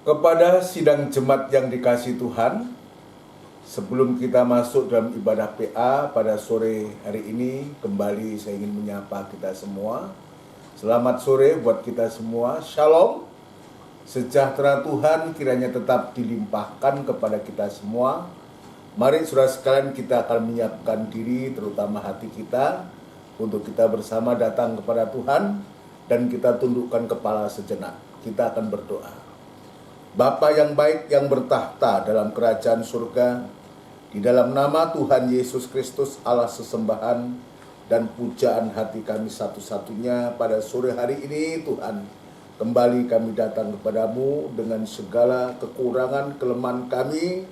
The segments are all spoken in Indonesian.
Kepada sidang jemaat yang dikasihi Tuhan, sebelum kita masuk dalam ibadah PA pada sore hari ini, kembali saya ingin menyapa kita semua. Selamat sore buat kita semua. Shalom. Sejahtera Tuhan kiranya tetap dilimpahkan kepada kita semua. Mari saudara sekalian, kita akan menyiapkan diri, terutama hati kita, untuk kita bersama datang kepada Tuhan dan kita tundukkan kepala sejenak. Kita akan berdoa. Bapa yang baik yang bertahta dalam kerajaan surga, di dalam nama Tuhan Yesus Kristus, Allah sesembahan dan pujaan hati kami satu-satunya pada sore hari ini, Tuhan, kembali kami datang kepadamu dengan segala kekurangan kelemahan kami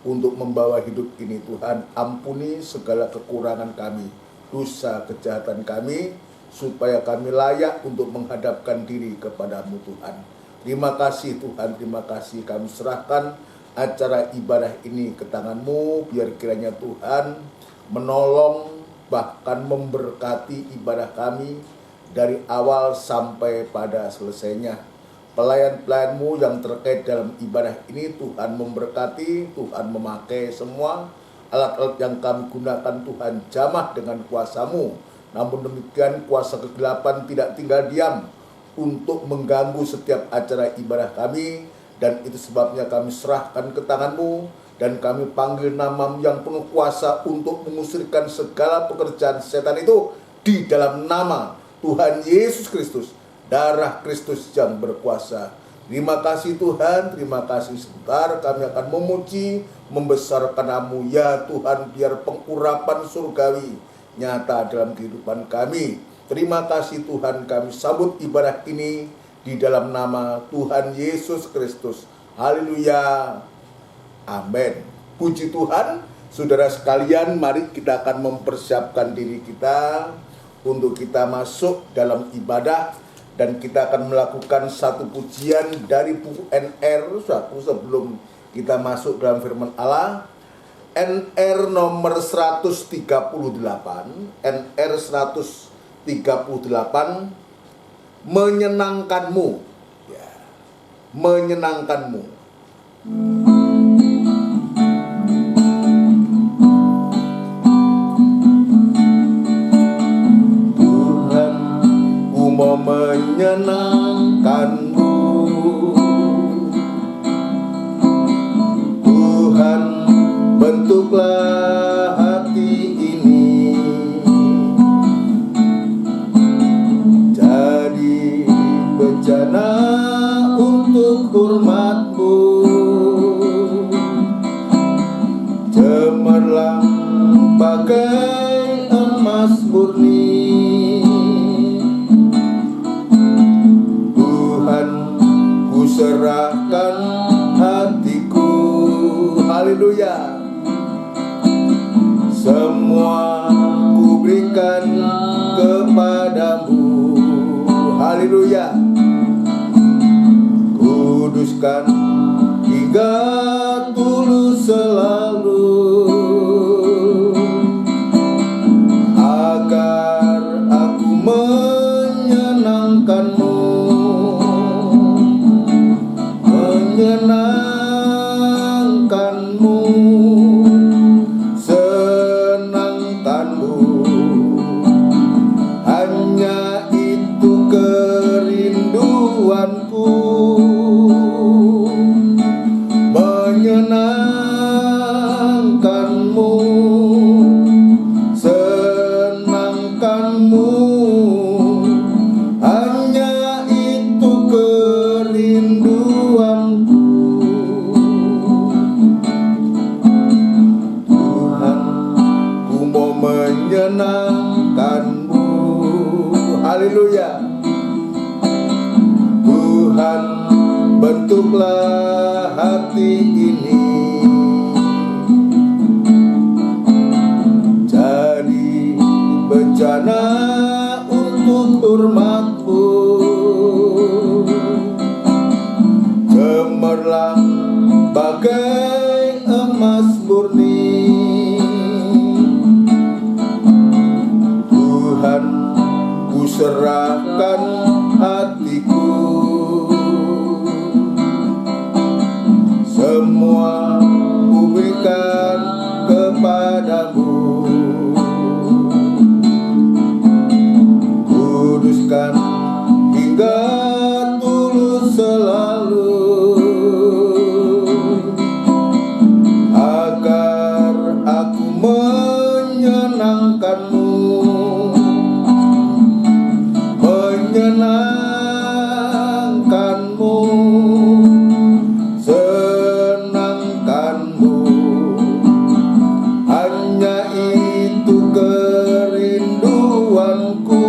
untuk membawa hidup ini. Tuhan, ampuni segala kekurangan kami, dosa kejahatan kami, supaya kami layak untuk menghadapkan diri kepadamu, Tuhan. Terima kasih Tuhan, terima kasih. Kami serahkan acara ibadah ini ke tangan-Mu, biar kiranya Tuhan menolong bahkan memberkati ibadah kami dari awal sampai pada selesainya. Pelayan-pelayan-Mu yang terkait dalam ibadah ini, Tuhan memberkati, Tuhan memakai semua alat-alat yang kami gunakan, Tuhan jamah dengan kuasa-Mu. Namun demikian kuasa kegelapan tidak tinggal diam untuk mengganggu setiap acara ibadah kami, dan itu sebabnya kami serahkan ke tangan-Mu dan kami panggil nama-Mu yang penuh kuasa untuk mengusirkan segala pekerjaan setan itu di dalam nama Tuhan Yesus Kristus, darah Kristus yang berkuasa. Terima kasih Tuhan, terima kasih. Sebentar kami akan memuji, membesarkan nama-Mu ya Tuhan, biar pengurapan surgawi nyata dalam kehidupan kami. Terima kasih Tuhan, kami sambut ibadah ini di dalam nama Tuhan Yesus Kristus. Haleluya. Amin. Puji Tuhan. Saudara sekalian, mari kita akan mempersiapkan diri kita untuk kita masuk dalam ibadah, dan kita akan melakukan satu pujian dari buku NR sebelum kita masuk dalam firman Allah. NR nomor 138, NR 138, menyenangkanmu, ya, menyenangkanmu. Tuhan, ku mau menyenangkanmu. Tuhan, bentuklah hati ini jadi bejana untuk hormat-Mu, cemerlang bagai emas murni. Tuhan, ku serahkan hatiku, haleluya. Semua ku berikan kepadamu, haleluya. Kuduskan hingga tulus selalu, agar aku menyenangkanmu, menyenangkanmu, senangkanmu. Hanya itu kerinduanku, menyenangkanmu, senangkanmu. Hanya itu kerinduanku. Tuhan, ku mau menyenangkanmu, haleluya. Tuhan, bentuklah hati ini jadi bejana untuk hormat-Mu, cemerlang bagai emas murni. Tuhan, ku serahkan hatiku, ikhlaskan hingga tulus selalu, agar aku menyenangkanmu, menyenangkanmu, senangkanmu. Hanya itu kerinduanku,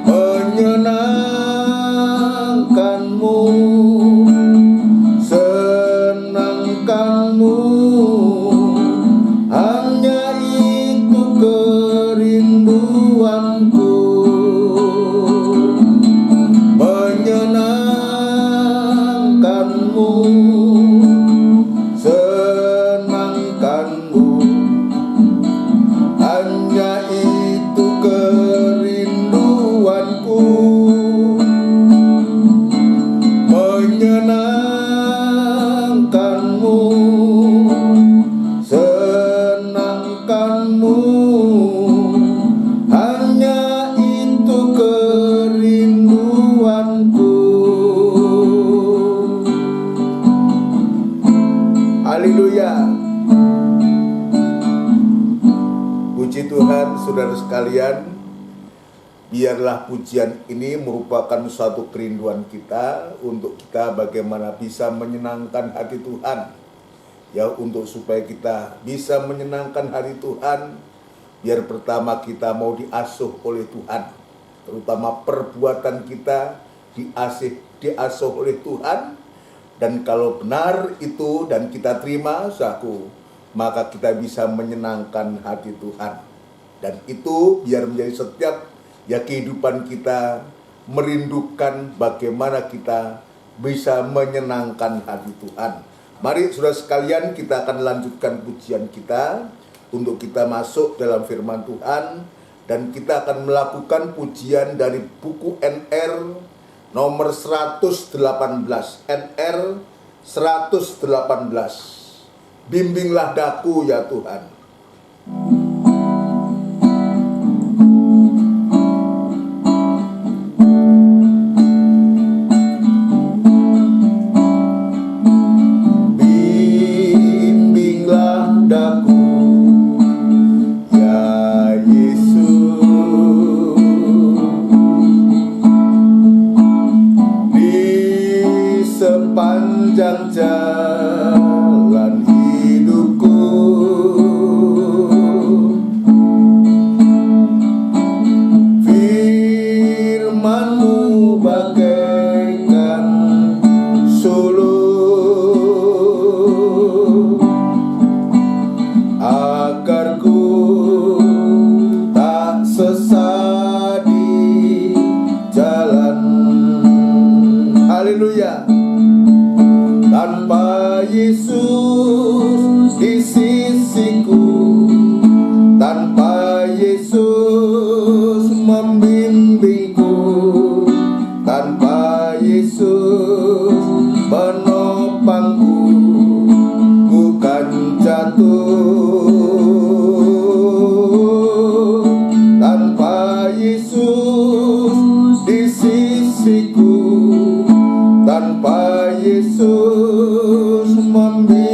menyenangkanmu, senangkanmu. Hanya itu kerinduanku, menyenangkanmu, senangkanmu. Hanya itu kerinduanku, menyenangkanmu, senangkanmu. Hanya itu kerinduanku. Haleluya. Puji Tuhan, saudara sekalian. Biarlah pujian ini merupakan suatu kerinduan kita untuk kita bagaimana bisa menyenangkan hati Tuhan. Ya, untuk supaya kita bisa menyenangkan hati Tuhan, biar pertama kita mau diasuh oleh Tuhan. Terutama perbuatan kita diasuh oleh Tuhan. Dan kalau benar itu dan kita terima, saudaraku, maka kita bisa menyenangkan hati Tuhan. Dan itu biar menjadi setiap kehidupan kita merindukan bagaimana kita bisa menyenangkan hati Tuhan. Mari saudara sekalian, kita akan lanjutkan pujian kita untuk kita masuk dalam firman Tuhan. Dan kita akan melakukan pujian dari buku NR nomor 118. NR 118. Bimbinglah daku ya Tuhan. Bimbinglah daku ya Yesus, di sepanjang jalan hidupku. Firman-Mu bagaikan sulur, agar ku tak sesat di jalan. Haleluya. Tanpa Yesus di sisiku, tanpa Yesus membimbingku, tanpa Yesus menopangku, ku kan jatuh. Tanpa Yesus di sisiku, tanpa Yesus membimbingku,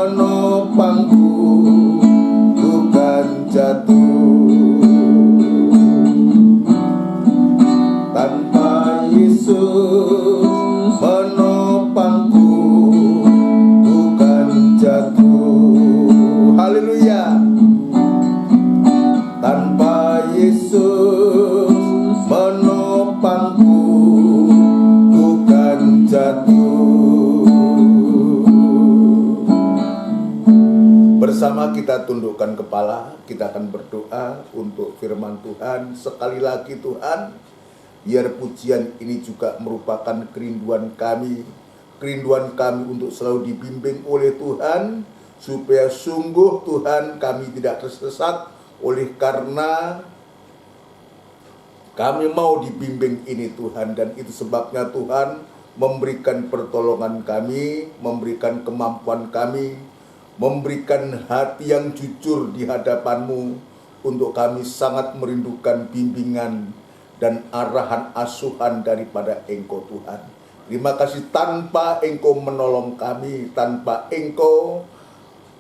menopangku, bukan jatuh. Tanpa Yesus menopangku, bukan jatuh. Haleluya. Tanpa Yesus menopangku, bukan jatuh. Bersama kita tundukkan kepala, kita akan berdoa untuk firman Tuhan. Sekali lagi Tuhan, biar pujian ini juga merupakan kerinduan kami untuk selalu dibimbing oleh Tuhan, supaya sungguh Tuhan kami tidak tersesat, oleh karena kami mau dibimbing ini Tuhan. Dan itu sebabnya Tuhan memberikan pertolongan kami, memberikan kemampuan kami, memberikan hati yang jujur di hadapan-Mu, untuk kami sangat merindukan bimbingan dan arahan asuhan daripada Engkau Tuhan. Terima kasih, tanpa Engkau menolong kami, tanpa Engkau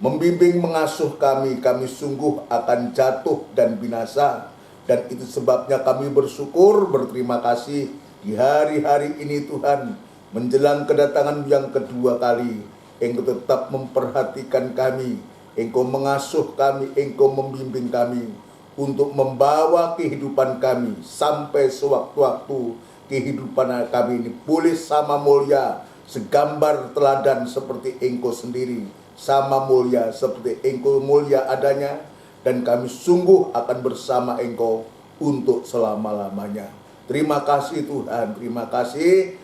membimbing mengasuh kami sungguh akan jatuh dan binasa. Dan itu sebabnya kami bersyukur, berterima kasih di hari-hari ini Tuhan, menjelang kedatangan yang kedua kali, Engkau tetap memperhatikan kami, Engkau mengasuh kami, Engkau membimbing kami, untuk membawa kehidupan kami sampai sewaktu-waktu kehidupan kami ini boleh sama mulia, segambar teladan seperti Engkau sendiri, sama mulia seperti Engkau mulia adanya. Dan kami sungguh akan bersama Engkau untuk selama-lamanya. Terima kasih Tuhan, terima kasih.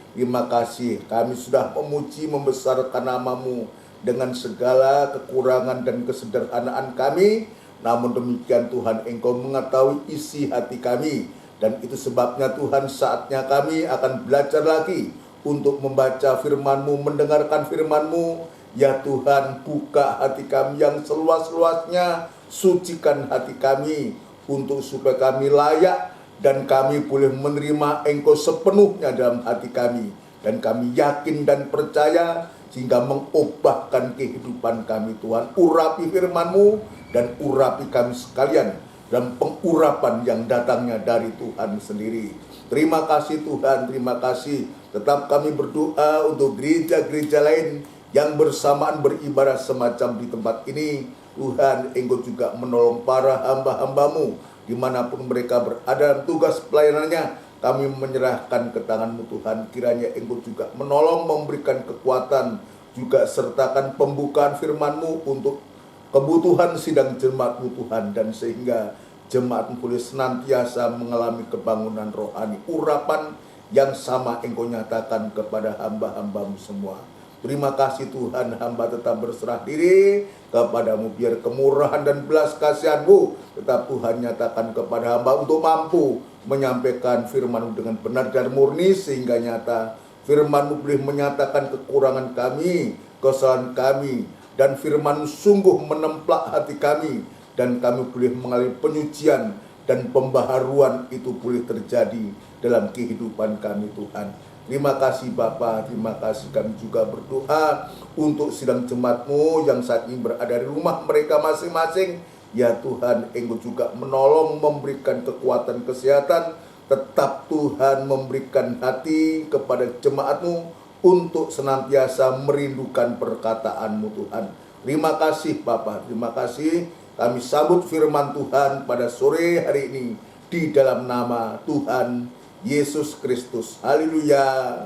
Kami sudah memuji, membesarkan nama-Mu dengan segala kekurangan dan kesederhanaan kami. Namun demikian Tuhan, Engkau mengetahui isi hati kami. Dan itu sebabnya Tuhan, saatnya kami akan belajar lagi untuk membaca firman-Mu, mendengarkan firman-Mu. Ya Tuhan, buka hati kami yang seluas-luasnya, sucikan hati kami untuk supaya kami layak dan kami boleh menerima Engkau sepenuhnya dalam hati kami. Dan kami yakin dan percaya sehingga mengubahkan kehidupan kami Tuhan. Urapi firman-Mu dan urapi kami sekalian dalam pengurapan yang datangnya dari Tuhan sendiri. Terima kasih Tuhan, terima kasih. Tetap kami berdoa untuk gereja-gereja lain yang bersamaan beribadah semacam di tempat ini. Tuhan, Engkau juga menolong para hamba-hamba-Mu dimanapun mereka berada dalam tugas pelayanannya. Kami menyerahkan ke tangan-Mu Tuhan. Kiranya Engkau juga menolong, memberikan kekuatan, juga sertakan pembukaan firman-Mu untuk kebutuhan sidang jemaat-Mu Tuhan. Dan sehingga jemaat-Mu boleh senantiasa mengalami kebangunan rohani. Urapan yang sama Engkau nyatakan kepada hamba-hamba-Mu semua. Terima kasih Tuhan, hamba tetap berserah diri kepada-Mu. Biar kemurahan dan belas kasihan-Mu tetap Tuhan nyatakan kepada hamba untuk mampu menyampaikan firman-Mu dengan benar dan murni, sehingga nyata firman-Mu boleh menyatakan kekurangan kami, kesalahan kami, dan firman-Mu sungguh menemplak hati kami, dan kami boleh mengalami penyucian dan pembaharuan itu boleh terjadi dalam kehidupan kami Tuhan. Terima kasih Bapa, terima kasih. Kami juga berdoa untuk sidang jemaat-Mu yang saat ini berada di rumah mereka masing-masing. Ya Tuhan, Engkau juga menolong, memberikan kekuatan kesehatan. Tetap Tuhan memberikan hati kepada jemaat-Mu untuk senantiasa merindukan perkataan-Mu Tuhan. Terima kasih Bapa, terima kasih. Kami sambut firman Tuhan pada sore hari ini di dalam nama Tuhan Yesus Kristus. Haleluya.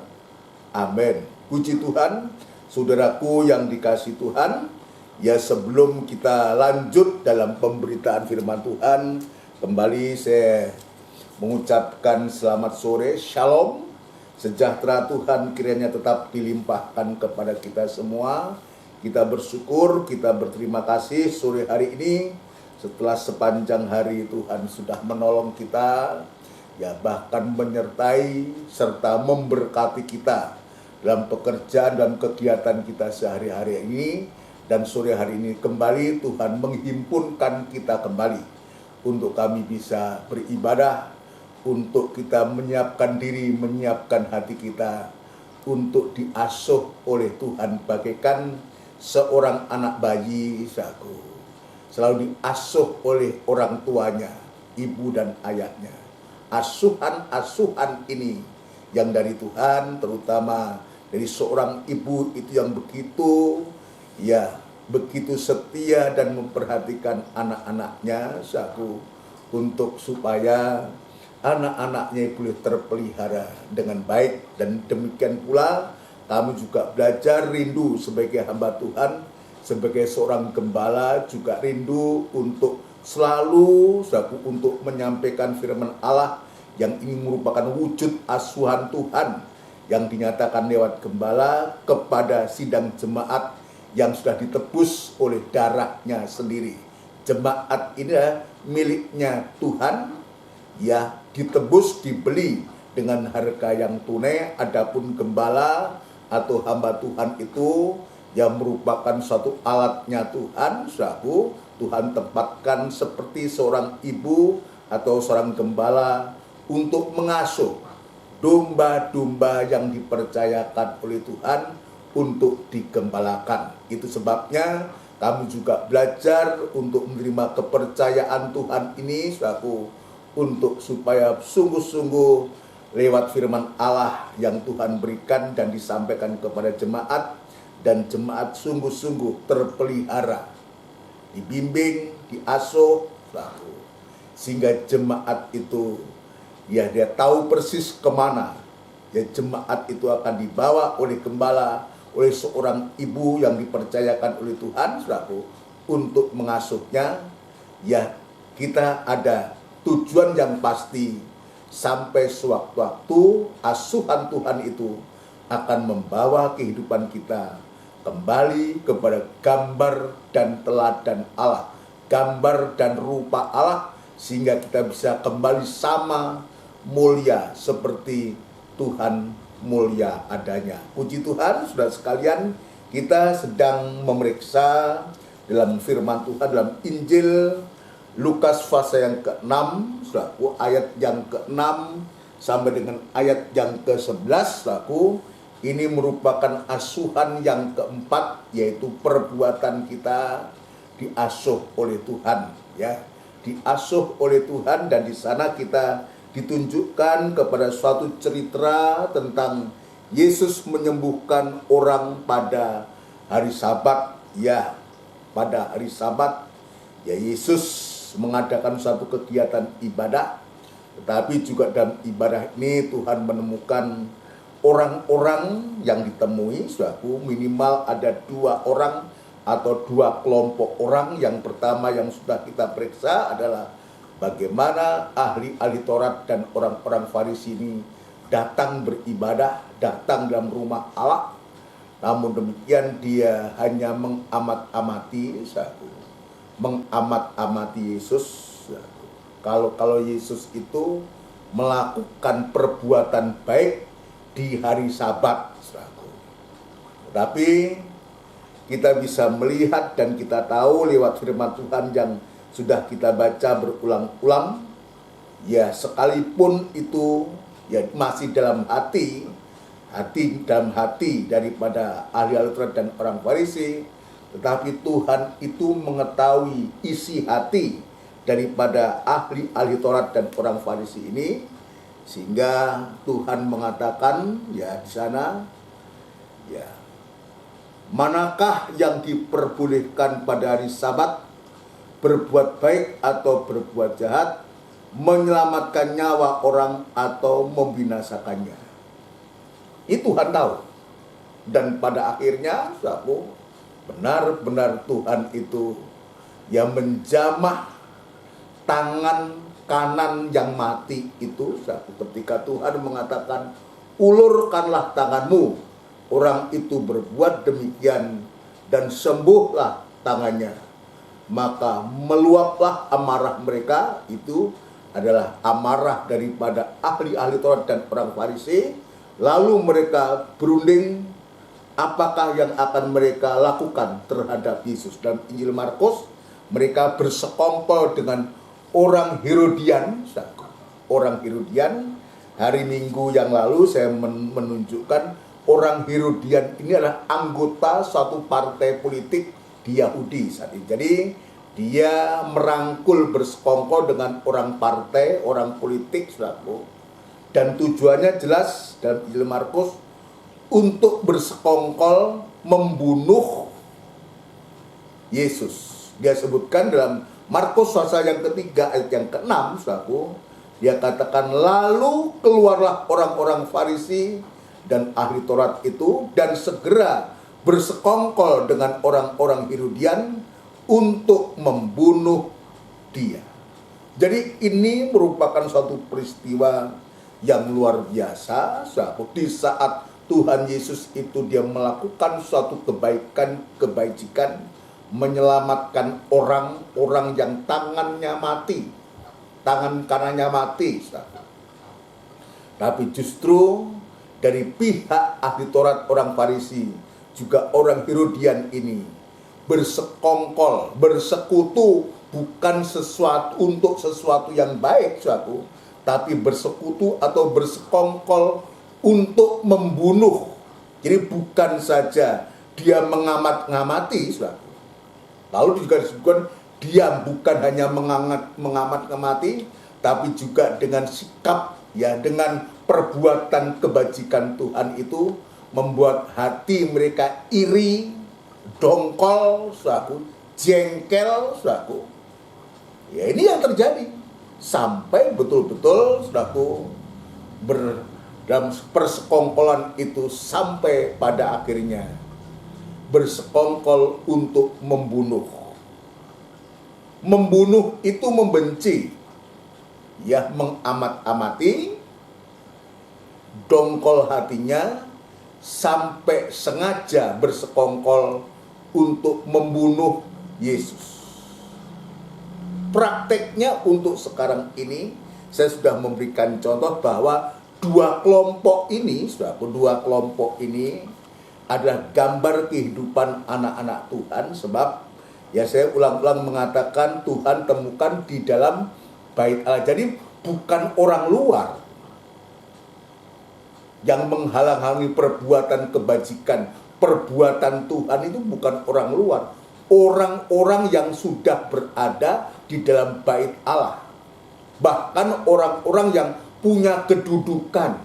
Amin. Puji Tuhan. Saudaraku yang dikasihi Tuhan, ya sebelum kita lanjut dalam pemberitaan firman Tuhan, kembali saya mengucapkan selamat sore, shalom, sejahtera Tuhan kiranya tetap dilimpahkan kepada kita semua. Kita bersyukur, kita berterima kasih sore hari ini, setelah sepanjang hari Tuhan sudah menolong kita, ya bahkan menyertai serta memberkati kita dalam pekerjaan dan kegiatan kita sehari-hari ini. Dan sore hari ini kembali Tuhan menghimpunkan kita kembali untuk kami bisa beribadah, untuk kita menyiapkan diri, menyiapkan hati kita untuk diasuh oleh Tuhan bagaikan seorang anak bayi saku selalu diasuh oleh orang tuanya, ibu dan ayahnya. Asuhan-asuhan ini yang dari Tuhan, terutama dari seorang ibu itu yang begitu setia dan memperhatikan anak-anaknya saku, untuk supaya anak-anaknya boleh terpelihara dengan baik. Dan demikian pula kami juga belajar rindu sebagai hamba Tuhan, sebagai seorang gembala juga rindu untuk selalu saku untuk menyampaikan firman Allah yang ini merupakan wujud asuhan Tuhan yang dinyatakan lewat gembala kepada sidang jemaat yang sudah ditebus oleh darahnya sendiri. Jemaat ini miliknya Tuhan, ya, ditebus, dibeli dengan harga yang tunai. Adapun gembala atau hamba Tuhan itu yang merupakan suatu alatnya Tuhan, saku, Tuhan tempatkan seperti seorang ibu atau seorang gembala untuk mengasuh domba-domba yang dipercayakan oleh Tuhan untuk digembalakan. Itu sebabnya kami juga belajar untuk menerima kepercayaan Tuhan ini, saku, untuk supaya sungguh-sungguh lewat firman Allah yang Tuhan berikan dan disampaikan kepada jemaat, dan jemaat sungguh-sungguh terpelihara, dibimbing, diasuh, saku, sehingga jemaat itu ya dia tahu persis kemana ya jemaat itu akan dibawa oleh gembala, oleh seorang ibu yang dipercayakan oleh Tuhan, saudaraku, untuk mengasuhnya. Ya, kita ada tujuan yang pasti sampai sewaktu-waktu asuhan Tuhan itu akan membawa kehidupan kita kembali kepada gambar dan teladan Allah, gambar dan rupa Allah, sehingga kita bisa kembali sama mulia seperti Tuhan mulia adanya. Puji Tuhan, saudara sekalian, kita sedang memeriksa dalam firman Tuhan dalam Injil Lukas pasal yang ke-6, saudaraku, ayat yang ke-6 sampai dengan ayat yang ke-11, saudaraku. Ini merupakan asuhan yang keempat, yaitu perbuatan kita diasuh oleh Tuhan, ya. Diasuh oleh Tuhan, dan di sana kita ditunjukkan kepada suatu cerita tentang Yesus menyembuhkan orang pada hari Sabat. Ya, pada hari Sabat, ya, Yesus mengadakan suatu kegiatan ibadah, tetapi juga dalam ibadah ini Tuhan menemukan orang-orang yang ditemui, saudaraku, minimal ada 2 orang atau 2 kelompok orang. Yang pertama yang sudah kita periksa adalah bagaimana ahli-ahli Taurat dan orang-orang Farisi ini datang beribadah, datang dalam rumah Allah. Namun demikian dia hanya mengamat-amati, saudaraku, mengamat-amati Yesus. Kalau Yesus itu melakukan perbuatan baik di hari Sabat, saudaraku. Tetapi kita bisa melihat dan kita tahu lewat firman Tuhan yang sudah kita baca berulang-ulang, ya, sekalipun itu ya masih dalam hati daripada ahli-ahli Taurat dan orang Farisi, tetapi Tuhan itu mengetahui isi hati daripada ahli-ahli Taurat dan orang Farisi ini, sehingga Tuhan mengatakan ya di sana, ya, manakah yang diperbolehkan pada hari Sabat, berbuat baik atau berbuat jahat, menyelamatkan nyawa orang atau membinasakannya? Itu Tuhan tahu. Dan pada akhirnya, saudaraku, benar-benar Tuhan itu yang menjamah tangan kanan yang mati itu, saudaraku, ketika Tuhan mengatakan, ulurkanlah tanganmu. Orang itu berbuat demikian dan sembuhlah tangannya. Maka meluaplah amarah mereka, itu adalah amarah daripada ahli-ahli Taurat dan orang Farisi. Lalu mereka berunding apakah yang akan mereka lakukan terhadap Yesus. Dalam Injil Markus, mereka bersekongkol dengan orang Herodian. Orang Herodian, hari Minggu yang lalu saya menunjukkan orang Herodian ini adalah anggota suatu partai politik di Yahudi saat ini. Jadi dia merangkul bersekongkol dengan orang partai, orang politik, saudaraku. Dan tujuannya jelas dalam Injil Markus untuk bersekongkol membunuh Yesus. Dia sebutkan dalam Markus pasal yang ketiga ayat yang ke-6, saudaraku. Dia katakan, lalu keluarlah orang-orang Farisi dan ahli Taurat itu dan segera bersekongkol dengan orang-orang Herodian untuk membunuh dia. Jadi ini merupakan suatu peristiwa yang luar biasa, saudaraku. Di saat Tuhan Yesus itu dia melakukan suatu kebajikan, menyelamatkan orang-orang yang tangannya mati, tangan kanannya mati, saudaraku. Tapi justru dari pihak ahli Taurat, orang Farisi, juga orang Herodian ini bersekongkol, bersekutu bukan untuk sesuatu yang baik, suatu, tapi bersekutu atau bersekongkol untuk membunuh. Jadi bukan saja dia mengamat-ngamati, suatu. Lalu juga disebutkan dia bukan hanya mengamat-ngamati, tapi juga dengan sikap, ya, dengan perbuatan kebajikan Tuhan itu membuat hati mereka iri, dongkol, saudaraku, jengkel, saudaraku. Ya, ini yang terjadi sampai betul-betul, saudaraku, dalam persekongkolan itu sampai pada akhirnya bersekongkol untuk membunuh. Membunuh itu membenci, ya, mengamat-amati, dongkol hatinya, sampai sengaja bersekongkol untuk membunuh Yesus. Prakteknya untuk sekarang ini, saya sudah memberikan contoh bahwa dua kelompok ini adalah gambar kehidupan anak-anak Tuhan. Sebab, ya, saya ulang-ulang mengatakan Tuhan temukan di dalam bait Allah. Jadi bukan orang luar yang menghalang-halangi perbuatan kebajikan, perbuatan Tuhan itu bukan orang luar. Orang-orang yang sudah berada di dalam bait Allah. Bahkan orang-orang yang punya kedudukan,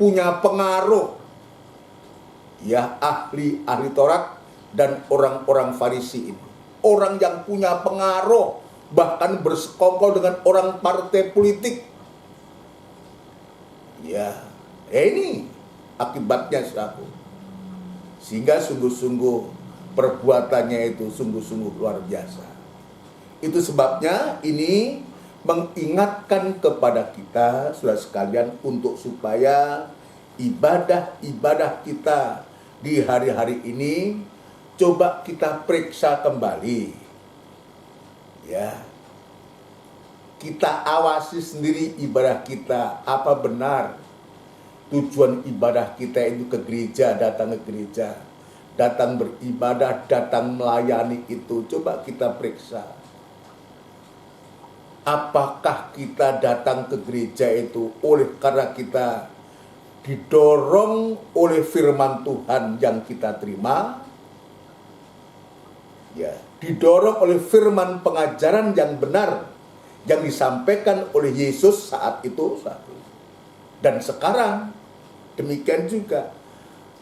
punya pengaruh. Ya, ahli Taurat dan orang-orang Farisi ini. Orang yang punya pengaruh, bahkan bersekongkol dengan orang partai politik. Ya, ini akibatnya, saudaraku. Sehingga sungguh-sungguh perbuatannya itu sungguh-sungguh luar biasa. Itu sebabnya ini mengingatkan kepada kita, saudara sekalian, untuk supaya ibadah-ibadah kita di hari-hari ini coba kita periksa kembali. Ya. Kita awasi sendiri ibadah kita, apa benar tujuan ibadah kita itu ke gereja, datang ke gereja, datang beribadah, datang melayani itu. Coba kita periksa. Apakah kita datang ke gereja itu oleh karena kita didorong oleh firman Tuhan yang kita terima? Ya, didorong oleh firman pengajaran yang benar yang disampaikan oleh Yesus saat itu, dan sekarang. Demikian juga,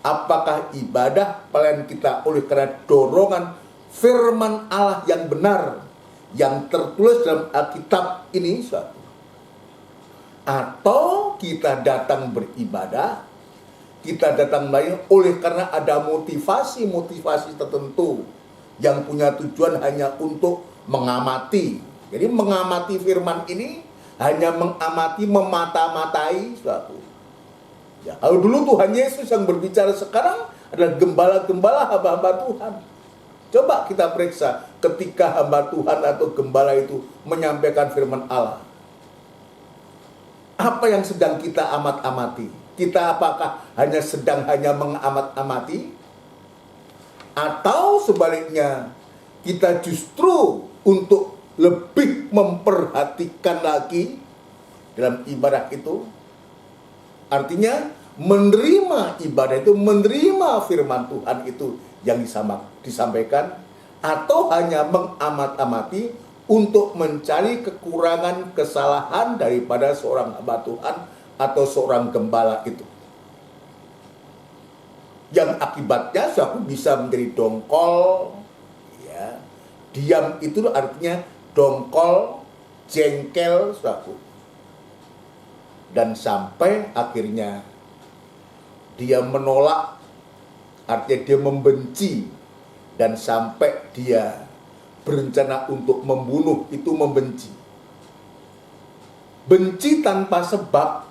apakah ibadah pelayan kita oleh karena dorongan firman Allah yang benar yang tertulis dalam Alkitab ini, atau kita datang beribadah, kita datang melayani oleh karena ada motivasi-motivasi tertentu yang punya tujuan hanya untuk mengamati. Jadi mengamati firman ini hanya mengamati, memata-matai, ya, kalau dulu Tuhan Yesus yang berbicara, sekarang adalah gembala-gembala hamba-hamba Tuhan. Coba kita periksa ketika hamba Tuhan atau gembala itu menyampaikan firman Allah. Apa yang sedang kita amat-amati? Kita apakah sedang mengamat-amati? Atau sebaliknya, kita justru untuk lebih memperhatikan lagi dalam ibadah itu? Artinya menerima ibadah itu, menerima firman Tuhan itu yang disampaikan, atau hanya mengamat-amati untuk mencari kekurangan, kesalahan daripada seorang hamba Tuhan atau seorang gembala itu. Yang akibatnya suatu bisa menjadi dongkol, ya. Diam itu artinya dongkol, jengkel, suatu. Dan sampai akhirnya dia menolak, artinya dia membenci, dan sampai dia berencana untuk membunuh, itu membenci. Benci tanpa sebab.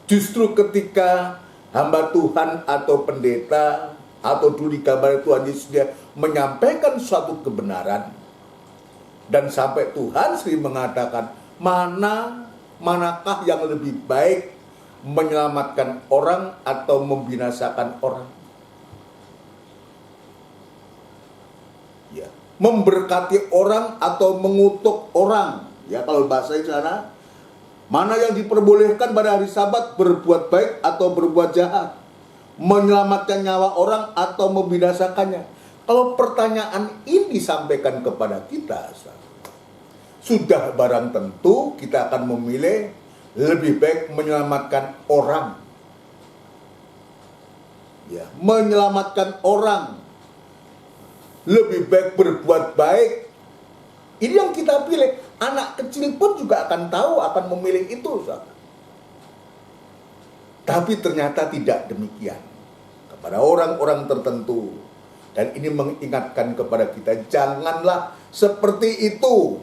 Justru ketika hamba Tuhan atau pendeta, atau dulu di gambar Tuhan Yesus, dia menyampaikan suatu kebenaran, dan sampai Tuhan sendiri mengatakan, manakah yang lebih baik, menyelamatkan orang atau membinasakan orang? Ya, memberkati orang atau mengutuk orang. Ya, kalau bahasa di sana, mana yang diperbolehkan pada hari Sabat, berbuat baik atau berbuat jahat, menyelamatkan nyawa orang atau membinasakannya? Kalau pertanyaan ini disampaikan kepada kita, sudah barang tentu kita akan memilih lebih baik menyelamatkan orang. Ya, menyelamatkan orang. Lebih baik berbuat baik. Ini yang kita pilih. Anak kecil pun juga akan tahu, akan memilih itu. Tapi ternyata tidak demikian. Kepada orang-orang tertentu. Dan ini mengingatkan kepada kita, janganlah seperti itu.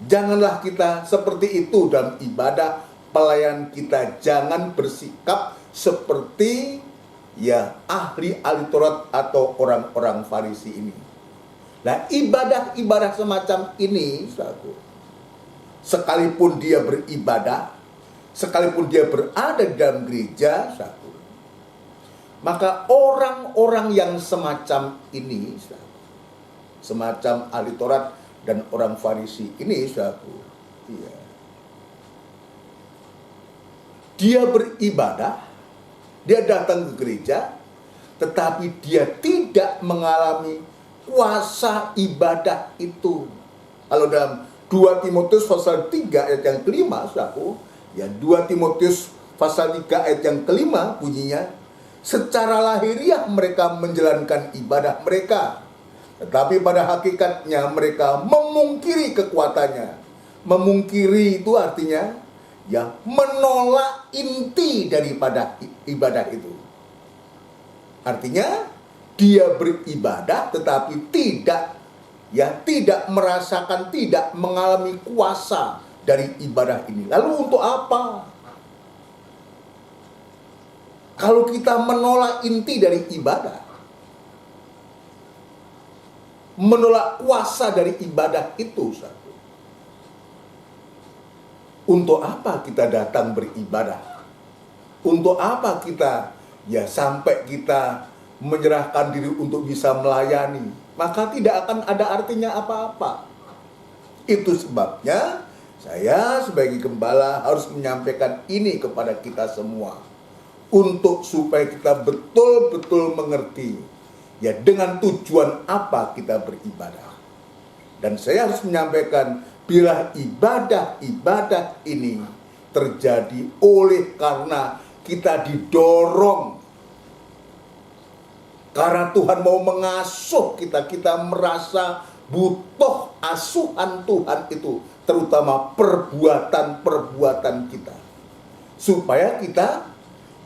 Janganlah kita seperti itu dalam ibadah pelayan kita. Jangan bersikap seperti ya ahli-ahli Taurat atau orang-orang Farisi ini. Nah, ibadah-ibadah semacam ini, sekalipun dia beribadah, sekalipun dia berada di dalam gereja, maka orang-orang yang semacam ini, semacam ahli Taurat dan orang Farisi ini, dia beribadah, dia datang ke gereja, tetapi dia tidak mengalami kuasa ibadah itu. Kalau dalam 2 Timotius pasal 3 ayat yang kelima, ya 2 Timotius pasal 3 ayat yang kelima bunyinya, secara lahiriah mereka menjalankan ibadah mereka, tetapi pada hakikatnya mereka memungkiri kekuatannya. Memungkiri itu artinya ya menolak inti daripada ibadah itu. Artinya dia beribadah tetapi tidak merasakan, tidak mengalami kuasa dari ibadah ini. Lalu untuk apa? Kalau kita menolak inti dari ibadah, menolak kuasa dari ibadah itu, untuk apa kita datang beribadah? Untuk apa kita sampai kita menyerahkan diri untuk bisa melayani? Maka tidak akan ada artinya apa-apa. Itu sebabnya saya sebagai gembala harus menyampaikan ini kepada kita semua, untuk supaya kita betul-betul mengerti dengan tujuan apa kita beribadah. Dan saya harus menyampaikan, bila ibadah ini terjadi oleh karena kita didorong, karena Tuhan mau mengasuh kita, kita merasa butuh asuhan Tuhan itu, terutama perbuatan-perbuatan kita, supaya kita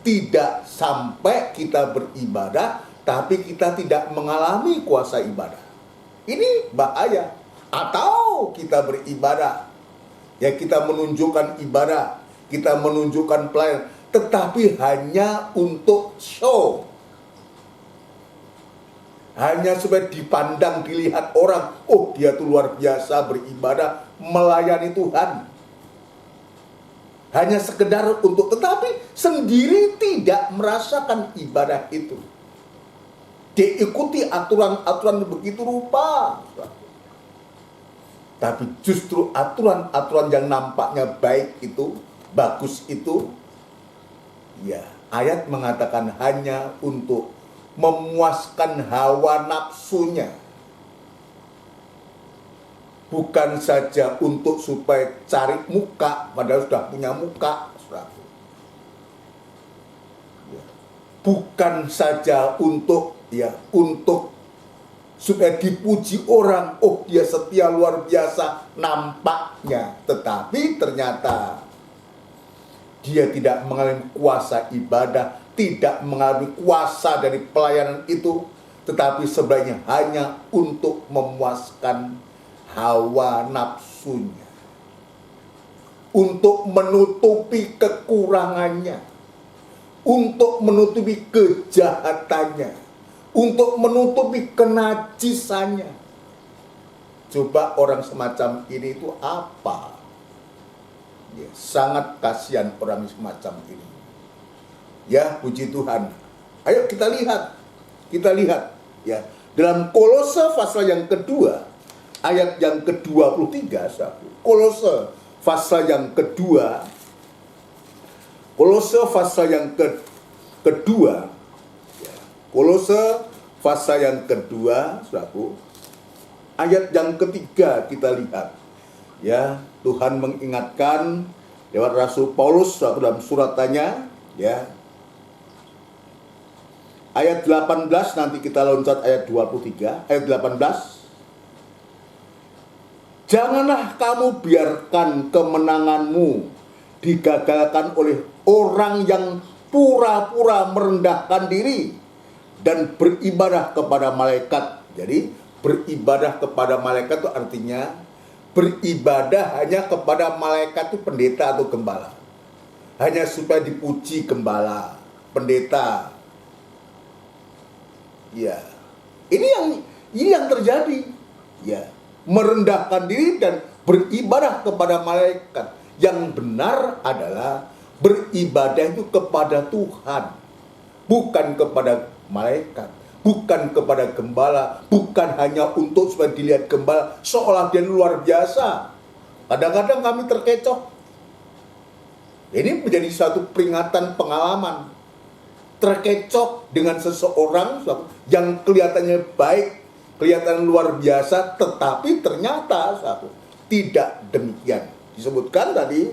tidak sampai kita beribadah tapi kita tidak mengalami kuasa ibadah. Ini bahaya. Atau kita beribadah, kita menunjukkan ibadah, kita menunjukkan pelayanan, tetapi hanya untuk show, hanya supaya dipandang, dilihat orang, oh dia tuh luar biasa beribadah, melayani Tuhan. Hanya sekedar untuk, tetapi sendiri tidak merasakan ibadah itu. Diikuti aturan-aturan begitu rupa. Tapi justru aturan-aturan yang nampaknya baik itu, bagus itu, Ya, ayat mengatakan hanya untuk memuaskan hawa nafsunya. Bukan saja untuk supaya cari muka, padahal sudah punya muka. Bukan saja untuk supaya dipuji orang, oh dia setia luar biasa nampaknya, tetapi ternyata dia tidak mengalami kuasa ibadah, tidak mengalami kuasa dari pelayanan itu, tetapi sebenarnya hanya untuk memuaskan hawa nafsunya, untuk menutupi kekurangannya, untuk menutupi kejahatannya, untuk menutupi kenajisannya. Coba orang semacam ini itu apa? Ya, sangat kasihan orang semacam ini. Ya, puji Tuhan. Ayo kita lihat ya. Dalam Kolose pasal yang kedua, ayat yang ke-23, Kolose pasal yang kedua, Kolose pasal yang kedua, Kolose pasal yang kedua, saudaraku, ayat yang ketiga kita lihat. Ya, Tuhan mengingatkan lewat Rasul Paulus dalam suratannya, ya. Ayat 18, nanti kita loncat ayat 23, ayat 18. Janganlah kamu biarkan kemenanganmu digagalkan oleh orang yang pura-pura merendahkan diri dan beribadah kepada malaikat. Jadi beribadah kepada malaikat itu artinya beribadah hanya kepada malaikat itu pendeta atau gembala. Hanya supaya dipuji gembala, pendeta. Ya. Ini yang terjadi. Ya. Merendahkan diri dan beribadah kepada malaikat. Yang benar adalah beribadah itu kepada Tuhan, bukan kepada malaikat, bukan kepada gembala, bukan hanya untuk supaya dilihat gembala seolah dia luar biasa. Kadang-kadang kami terkecoh. Ini menjadi satu peringatan pengalaman. Terkecoh dengan seseorang yang kelihatannya baik, kelihatan luar biasa, tetapi ternyata tidak demikian. Disebutkan tadi,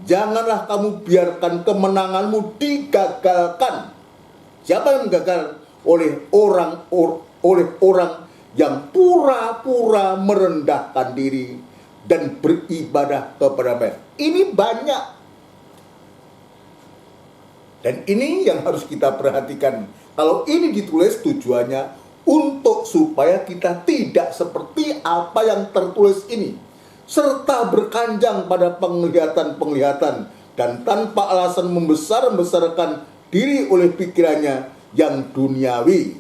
janganlah kamu biarkan kemenanganmu digagalkan. Siapa yang gagal? Oleh orang yang pura-pura merendahkan diri dan beribadah kepada Allah. Ini banyak. Dan ini yang harus kita perhatikan. Kalau ini ditulis tujuannya untuk supaya kita tidak seperti apa yang tertulis ini, serta berkanjang pada penglihatan-penglihatan dan tanpa alasan membesar-besarkan diri oleh pikirannya yang duniawi,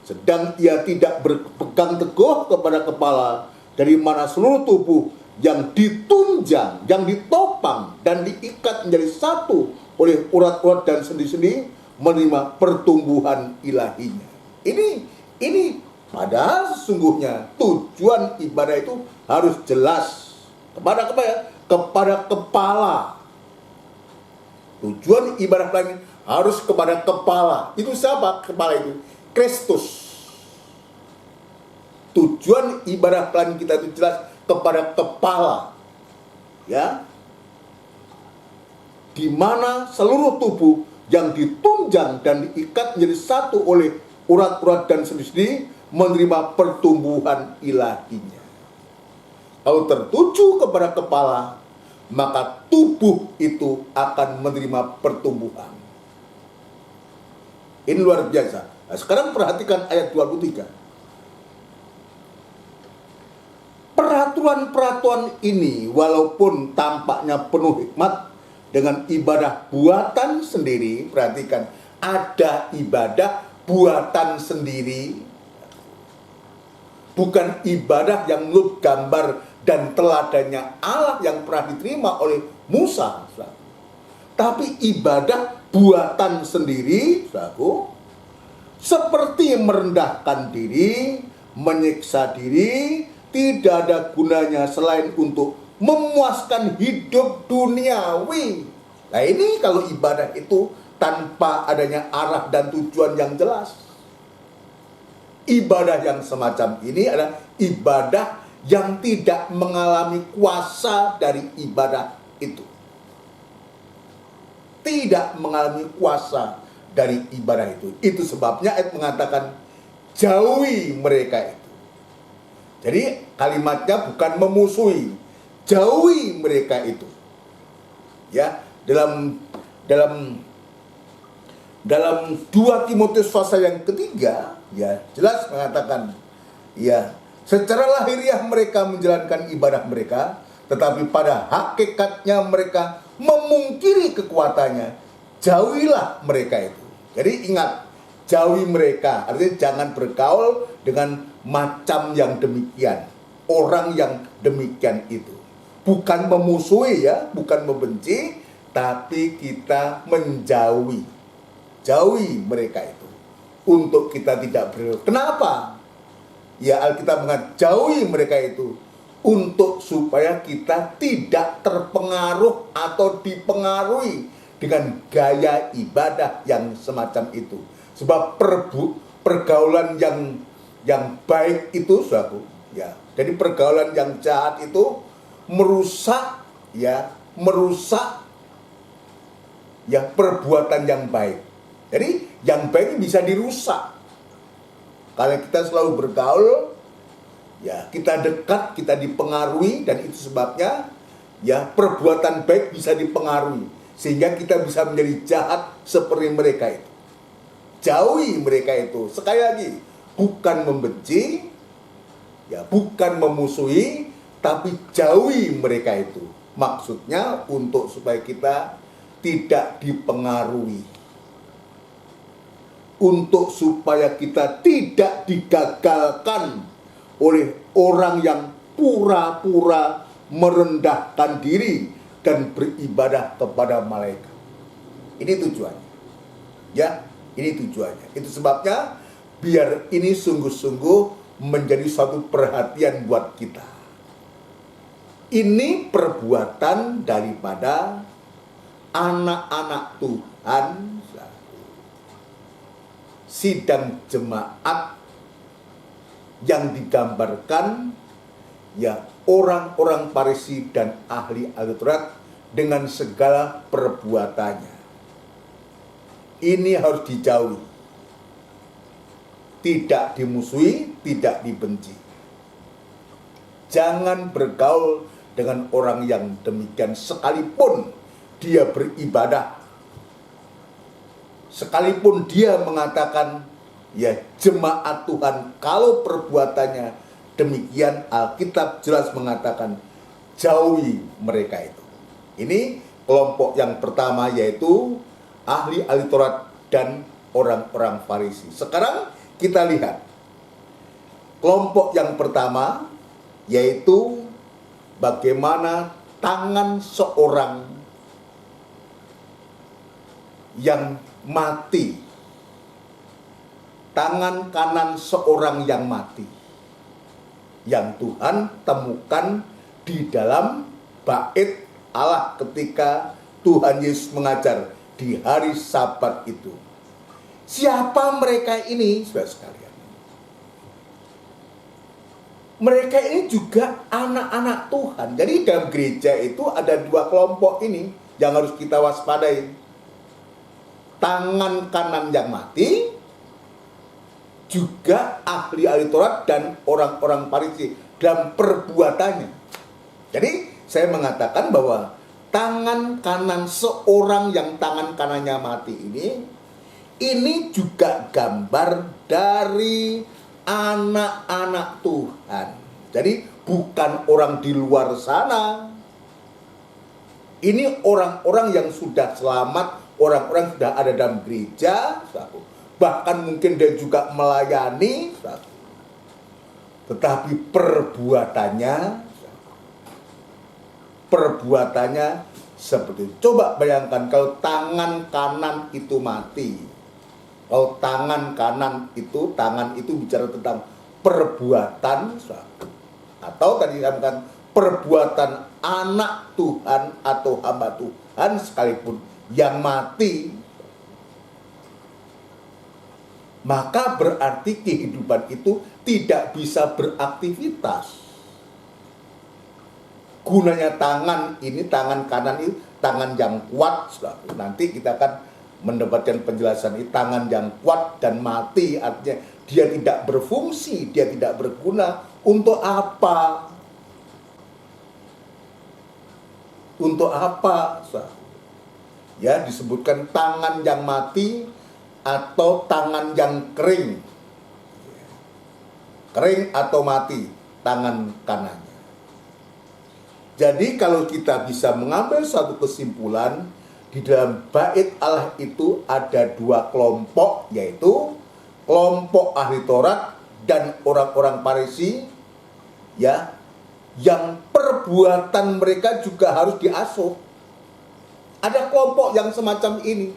sedang ia tidak berpegang teguh kepada kepala, dari mana seluruh tubuh yang ditunjang, yang ditopang dan diikat menjadi satu oleh urat-urat dan sendi-sendi menerima pertumbuhan ilahinya. Ini padahal sesungguhnya tujuan ibadah itu harus jelas kepada kepala. Tujuan ibadah lain harus kepada kepala. Itu siapa kepala itu? Kristus. Tujuan ibadah lain kita itu jelas kepada kepala. Ya. Di mana seluruh tubuh yang ditunjang dan diikat menjadi satu oleh urat-urat dan sendi-sendi menerima pertumbuhan ilahinya. Kalau tertuju kepada kepala, maka tubuh itu akan menerima pertumbuhan. Ini luar biasa. Nah, sekarang perhatikan ayat 23. Peraturan-peraturan ini walaupun tampaknya penuh hikmat, dengan ibadah buatan sendiri, perhatikan, ada ibadah buatan sendiri, bukan ibadah yang menurut gambar dan teladannya Allah yang pernah diterima oleh Musa, tapi ibadah buatan sendiri, seperti merendahkan diri, menyiksa diri, tidak ada gunanya selain untuk memuaskan hidup duniawi. Nah, ini kalau ibadah itu tanpa adanya arah dan tujuan yang jelas. Ibadah yang semacam ini adalah ibadah yang tidak mengalami kuasa dari ibadah itu. Tidak mengalami kuasa dari ibadah itu. Itu sebabnya ayat mengatakan jauhi mereka itu. Jadi kalimatnya bukan memusuhi, jauhi mereka itu. Ya, dalam 2 Timotius pasal yang ketiga, ya jelas mengatakan, ya secara lahiriah mereka menjalankan ibadah mereka, tetapi pada hakikatnya mereka memungkiri kekuatannya. Jauhilah mereka itu. Jadi ingat, jauhi mereka, artinya jangan bergaul dengan macam yang demikian, orang yang demikian itu. Bukan memusuhi ya, bukan membenci, tapi kita menjauhi. Jauhi mereka itu. Untuk kita tidak Kenapa? Ya Alkitab mengatakan jauhi mereka itu. Untuk supaya kita tidak terpengaruh atau dipengaruhi dengan gaya ibadah yang semacam itu. Sebab pergaulan yang baik itu, saudaraku, ya. Jadi pergaulan yang jahat itu merusak ya perbuatan yang baik. Jadi yang baik bisa dirusak. Kalau kita selalu bergaul, ya kita dekat, kita dipengaruhi, dan itu sebabnya ya perbuatan baik bisa dipengaruhi sehingga kita bisa menjadi jahat seperti mereka itu. Jauhi mereka itu. Sekali lagi, bukan membenci, ya bukan memusuhi, tapi jauhi mereka itu. Maksudnya untuk supaya kita tidak dipengaruhi. Untuk supaya kita tidak digagalkan oleh orang yang pura-pura merendahkan diri dan beribadah kepada malaikat. Ini tujuannya. Ya, ini tujuannya. Itu sebabnya biar ini sungguh-sungguh menjadi suatu perhatian buat kita. Ini perbuatan daripada anak-anak Tuhan, sidang jemaat yang digambarkan ya orang-orang Farisi dan ahli Taurat dengan segala perbuatannya. Ini harus dijauhi. Tidak dimusuhi, tidak dibenci. Jangan bergaul dengan orang yang demikian sekalipun dia beribadah. Sekalipun dia mengatakan, ya jemaat Tuhan, kalau perbuatannya demikian, Alkitab jelas mengatakan, jauhi mereka itu. Ini kelompok yang pertama, yaitu ahli Taurat dan orang-orang Farisi. Sekarang kita lihat kelompok yang pertama, yaitu bagaimana tangan seorang yang mati, tangan kanan seorang yang mati, yang Tuhan temukan di dalam bait Allah ketika Tuhan Yesus mengajar di hari Sabat itu. Siapa mereka ini, saudara sekalian? Mereka ini juga anak-anak Tuhan. Jadi dalam gereja itu ada dua kelompok ini yang harus kita waspadai. Tangan kanan yang mati, juga ahli Taurat dan orang-orang Farisi dalam perbuatannya. Jadi saya mengatakan bahwa tangan kanan seorang yang tangan kanannya mati ini juga gambar dari anak-anak Tuhan. Jadi bukan orang di luar sana. Ini orang-orang yang sudah selamat, orang-orang sudah ada dalam gereja, bahkan mungkin dia juga melayani, tetapi perbuatannya seperti itu. Coba bayangkan kalau tangan kanan itu mati. Kalau tangan itu bicara tentang perbuatan, atau tadi dikatakan perbuatan anak Tuhan atau hamba Tuhan sekalipun yang mati, maka berarti kehidupan itu tidak bisa beraktivitas. Gunanya tangan ini, tangan kanan itu, tangan yang kuat. Nanti kita akan mendapatkan penjelasan ini. Tangan yang kuat dan mati, artinya dia tidak berfungsi, dia tidak berguna. Untuk apa? Untuk apa? Ya, disebutkan tangan yang mati atau tangan yang kering. Kering atau mati, tangan kanannya. Jadi kalau kita bisa mengambil satu kesimpulan, di dalam bait Allah itu ada dua kelompok, yaitu kelompok ahli Taurat dan orang-orang Farisi, ya, yang perbuatan mereka juga harus diasuh. Ada kelompok yang semacam ini.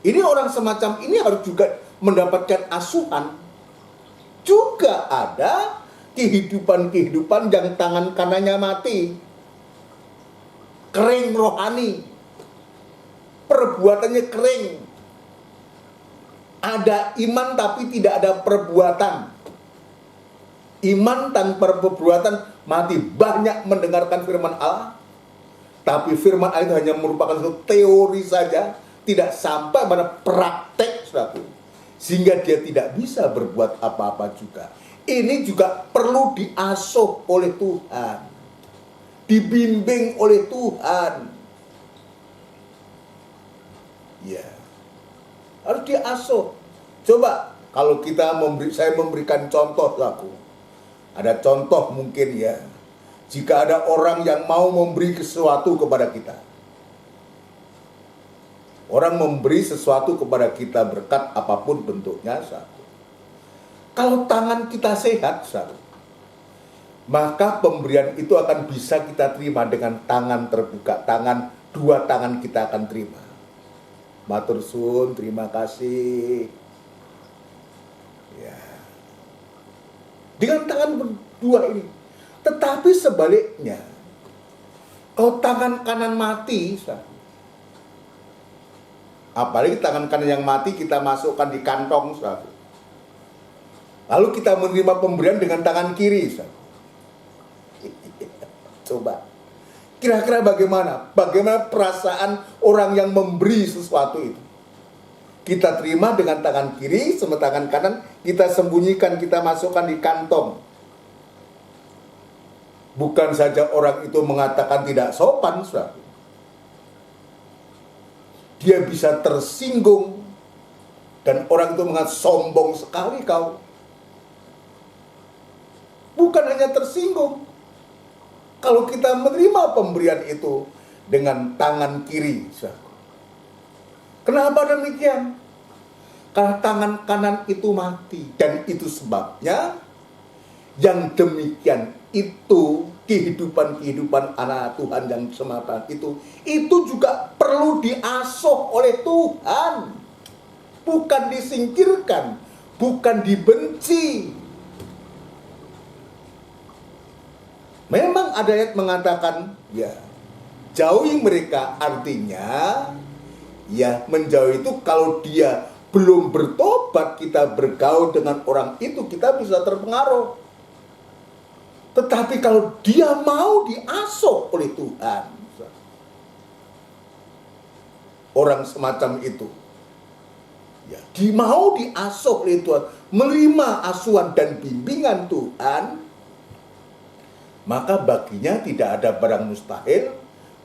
Ini orang semacam ini harus juga mendapatkan asuhan. Juga ada kehidupan-kehidupan yang tangan kanannya mati, kering rohani, perbuatannya kering. Ada iman tapi tidak ada perbuatan. Iman tanpa perbuatan mati. Banyak mendengarkan firman Allah, tapi firman Allah itu hanya merupakan satu teori saja, tidak sampai pada praktek, saudaraku. Sehingga dia tidak bisa berbuat apa-apa juga. Ini juga perlu diasuh oleh Tuhan, dibimbing oleh Tuhan. Ya, harus diasuh. Coba kalau saya memberikan contoh, aku ada contoh mungkin ya. Jika ada orang yang mau memberi sesuatu kepada kita, orang memberi sesuatu kepada kita, berkat apapun bentuknya, satu. Kalau tangan kita sehat, satu, maka pemberian itu akan bisa kita terima dengan tangan terbuka. Dua tangan kita akan terima. Matur suwun, terima kasih. Ya. Dengan tangan berdua ini. Tetapi sebaliknya, kalau tangan kanan mati, apalagi tangan kanan yang mati kita masukkan di kantong, lalu kita menerima pemberian dengan tangan kiri. Coba, kira-kira bagaimana? Bagaimana perasaan orang yang memberi sesuatu itu? Kita terima dengan tangan kiri, sementara tangan kanan kita sembunyikan, kita masukkan di kantong. Bukan saja orang itu mengatakan tidak sopan, saudara. Dia bisa tersinggung. Dan orang itu mengatakan sombong sekali kau. Bukan hanya tersinggung. Kalau kita menerima pemberian itu dengan tangan kiri, saudara. Kenapa demikian? Karena tangan kanan itu mati. Dan itu sebabnya yang demikian itu kehidupan anak Tuhan yang semata itu juga perlu diasuh oleh Tuhan, bukan disingkirkan, bukan dibenci. Memang ada ayat mengatakan ya jauhi mereka, artinya ya menjauhi itu kalau dia belum bertobat, kita bergaul dengan orang itu kita bisa terpengaruh. Tetapi kalau dia mau diasuh oleh Tuhan, orang semacam itu, ya, dia mau diasuh oleh Tuhan, menerima asuhan dan bimbingan Tuhan, maka baginya tidak ada barang mustahil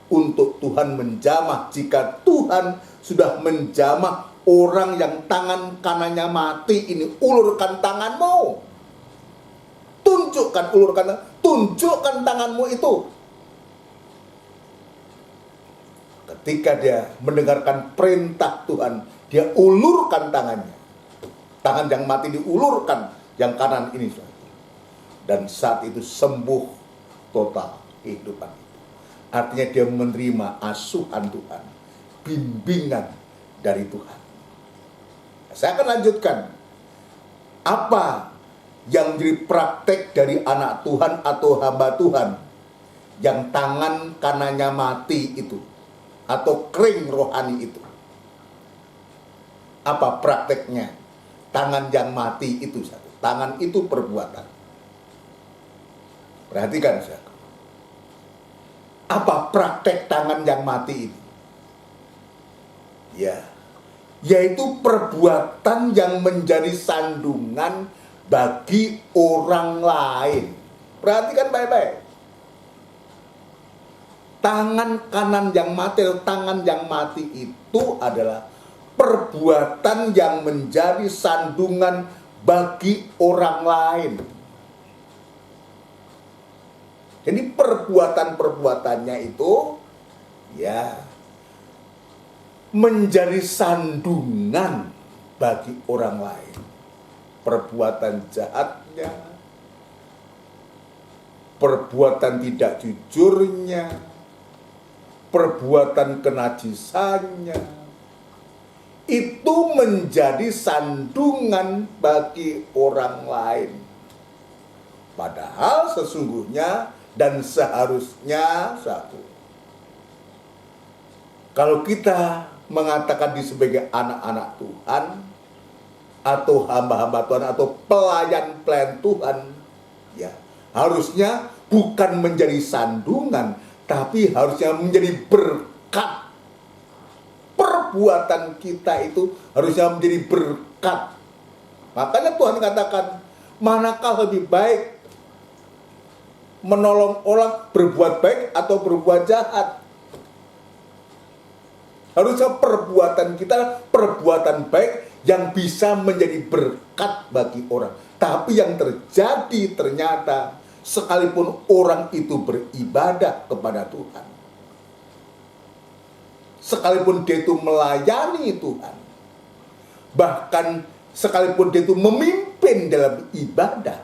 untuk Tuhan menjamah. Jika Tuhan sudah menjamah orang yang tangan kanannya mati ini, ulurkan tanganmu. Tunjukkan tanganmu itu. Ketika dia mendengarkan perintah Tuhan, dia ulurkan tangannya. Tangan yang mati diulurkan, yang kanan ini. Dan saat itu sembuh total kehidupan itu. Artinya dia menerima asuhan Tuhan, bimbingan dari Tuhan. Saya akan lanjutkan. Apa yang menjadi praktek dari anak Tuhan atau hamba Tuhan yang tangan kanannya mati itu atau kering rohani itu? Apa prakteknya? Tangan yang mati itu satu. Tangan itu perbuatan. Perhatikan saudara. Apa praktek tangan yang mati itu? Ya, yaitu perbuatan yang menjadi sandungan bagi orang lain. Perhatikan baik-baik. Tangan kanan yang mati atau tangan yang mati itu adalah perbuatan yang menjadi sandungan bagi orang lain. Jadi perbuatan-perbuatannya itu ya menjadi sandungan bagi orang lain. Perbuatan jahatnya, perbuatan tidak jujurnya, perbuatan kenajisannya, itu menjadi sandungan bagi orang lain. Padahal sesungguhnya dan seharusnya satu. Kalau kita mengatakan di sebagai anak-anak Tuhan, atau hamba-hamba Tuhan, atau pelayan-pelayan Tuhan, ya harusnya bukan menjadi sandungan, tapi harusnya menjadi berkat. Perbuatan kita itu harusnya menjadi berkat. Makanya Tuhan katakan, manakah lebih baik menolong orang berbuat baik atau berbuat jahat? Harusnya perbuatan kita perbuatan baik yang bisa menjadi berkat bagi orang. Tapi yang terjadi ternyata sekalipun orang itu beribadah kepada Tuhan, sekalipun dia itu melayani Tuhan, bahkan sekalipun dia itu memimpin dalam ibadah,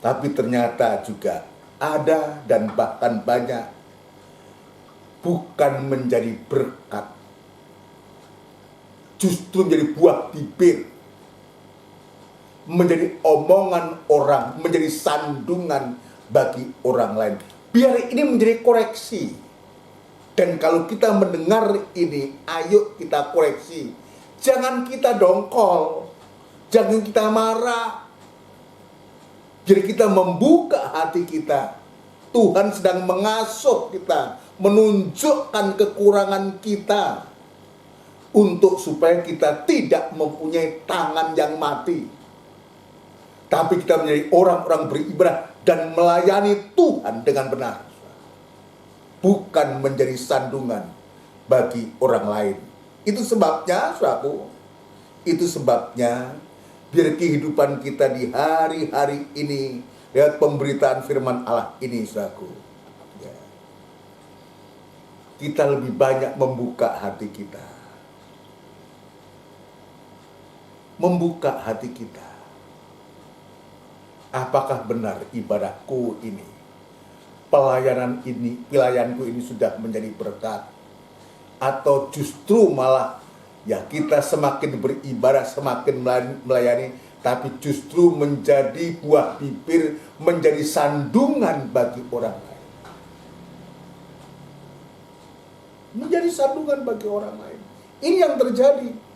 tapi ternyata juga ada dan bahkan banyak bukan menjadi berkat, justru menjadi buah bibir, menjadi omongan orang, menjadi sandungan bagi orang lain. Biar ini menjadi koreksi. Dan kalau kita mendengar ini, ayo kita koreksi. Jangan kita dongkol, jangan kita marah. Jadi kita membuka hati kita. Tuhan sedang mengasuh kita, menunjukkan kekurangan kita, untuk supaya kita tidak mempunyai tangan yang mati, tapi kita menjadi orang-orang beribadah dan melayani Tuhan dengan benar, bukan menjadi sandungan bagi orang lain. Itu sebabnya, saudaraku, itu sebabnya biar kehidupan kita di hari-hari ini, lihat pemberitaan firman Allah ini, saudaraku, ya, kita lebih banyak membuka hati kita. Membuka hati kita. Apakah benar ibadahku ini, pelayanku ini sudah menjadi berkat, atau justru malah ya kita semakin beribadah, semakin melayani, tapi justru menjadi buah bibir, menjadi sandungan bagi orang lain. Menjadi sandungan bagi orang lain. Ini yang terjadi.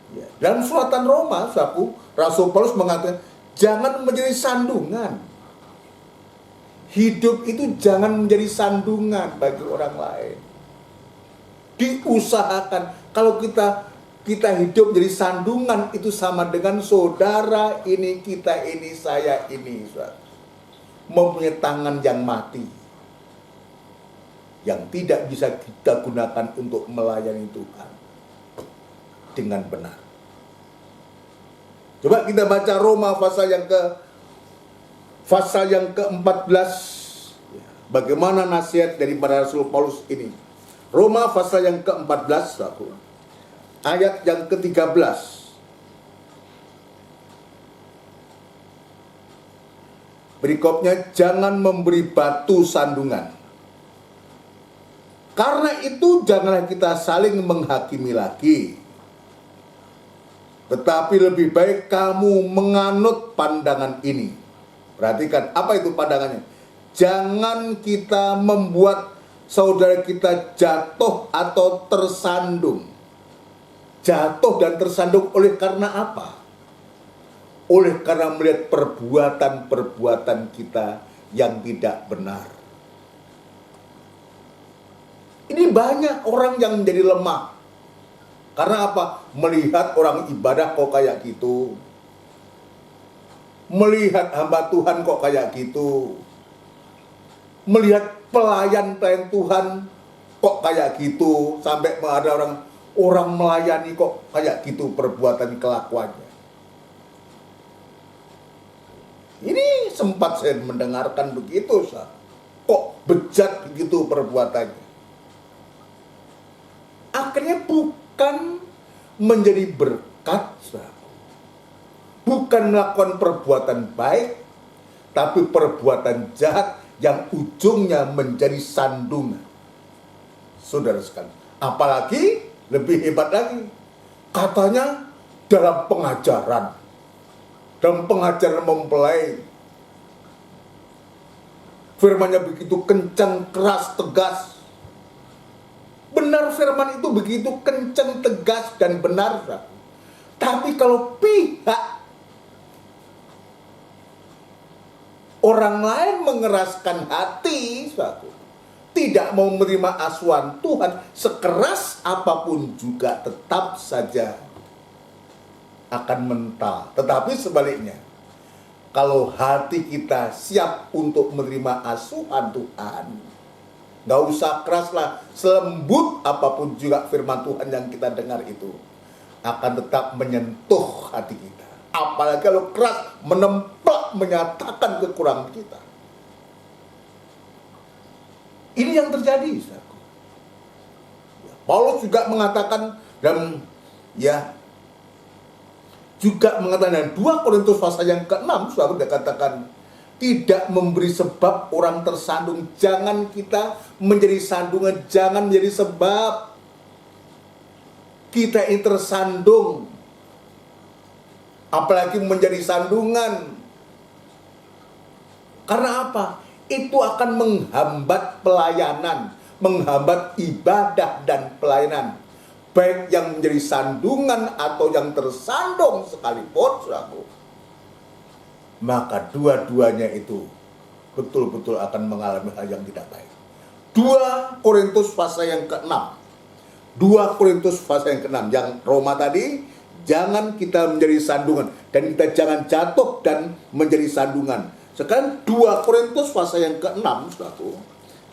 Ya. Dalam suratan Roma, saku, Rasul Paulus mengatakan, jangan menjadi sandungan. Hidup itu jangan menjadi sandungan bagi orang lain. Diusahakan. Kalau kita hidup menjadi sandungan, itu sama dengan saudara ini, kita ini, saya ini, saudara, mempunyai tangan yang mati, yang tidak bisa kita gunakan untuk melayani Tuhan dengan benar. Coba kita baca Roma pasal yang ke-14. Bagaimana nasihat daripada Rasul Paulus ini? Roma pasal yang ke-14, ayat yang ke-13. Berikutnya, jangan memberi batu sandungan. Karena itu janganlah kita saling menghakimi lagi. Tetapi lebih baik kamu menganut pandangan ini. Perhatikan, apa itu pandangannya? Jangan kita membuat saudara kita jatuh atau tersandung. Jatuh dan tersandung oleh karena apa? Oleh karena melihat perbuatan-perbuatan kita yang tidak benar. Ini banyak orang yang menjadi lemah. Karena apa? Melihat orang ibadah kok kayak gitu. Melihat hamba Tuhan kok kayak gitu. Melihat pelayan-pelayan Tuhan kok kayak gitu. Sampai ada orang melayani kok kayak gitu perbuatan kelakuannya. Ini sempat saya mendengarkan begitu, kok bejat begitu perbuatannya. Akhirnya bukan menjadi berkat, bukan melakukan perbuatan baik, tapi perbuatan jahat yang ujungnya menjadi sandungan. Saudara sekalian, apalagi lebih hebat lagi, katanya dalam pengajaran mempelai, firmannya begitu kencang, keras, tegas. Benar, firman itu begitu kencang, tegas, dan benar. Tapi kalau pihak orang lain mengeraskan hati, tidak mau menerima asuhan Tuhan, sekeras apapun juga tetap saja akan mental. Tetapi sebaliknya, kalau hati kita siap untuk menerima asuhan Tuhan, gak usah keras lah, selembut apapun juga firman Tuhan yang kita dengar itu akan tetap menyentuh hati kita. Apalagi kalau keras, menemplak, menyatakan kekurangan kita. Ini yang terjadi. Paulus juga mengatakan dan juga mengatakan 2 Korintus pasal yang ke-6, saudara, dia katakan tidak memberi sebab orang tersandung. Jangan kita menjadi sandungan, jangan menjadi sebab kita ini tersandung, apalagi menjadi sandungan. Karena apa? Itu akan menghambat pelayanan, menghambat ibadah dan pelayanan. Baik yang menjadi sandungan atau yang tersandung sekalipun, saudaraku, maka dua-duanya itu betul-betul akan mengalami hal yang tidak baik. 2 Korintus pasal yang ke-6. 2 Korintus pasal yang ke-6. Yang Roma tadi, jangan kita menjadi sandungan. Dan kita jangan jatuh dan menjadi sandungan. Sekarang 2 Korintus pasal yang ke-6, saudaraku,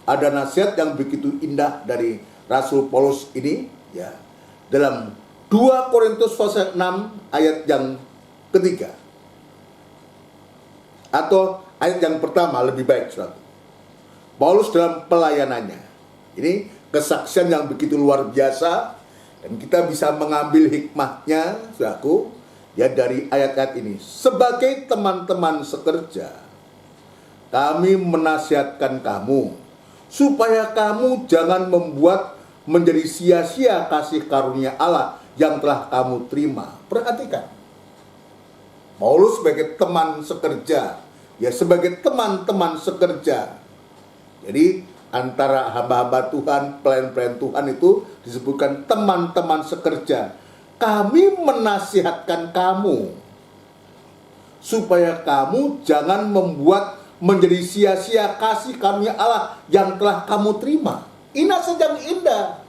ada nasihat yang begitu indah dari Rasul Paulus ini, dalam 2 Korintus pasal 6 ayat yang ketiga. Atau ayat yang pertama lebih baik, saudara. Paulus dalam pelayanannya. Ini kesaksian yang begitu luar biasa. Dan kita bisa mengambil hikmahnya, saudaraku, dari ayat-ayat ini. Sebagai teman-teman sekerja, kami menasihatkan kamu, supaya kamu jangan membuat menjadi sia-sia kasih karunia Allah yang telah kamu terima. Perhatikan, Paulus sebagai teman sekerja, sebagai teman-teman sekerja. Jadi antara hamba-hamba Tuhan, pelayan-pelayan Tuhan itu disebutkan teman-teman sekerja. Kami menasihatkan kamu supaya kamu jangan membuat menjadi sia-sia kasih karunia Allah yang telah kamu terima. Ini nasihat yang indah.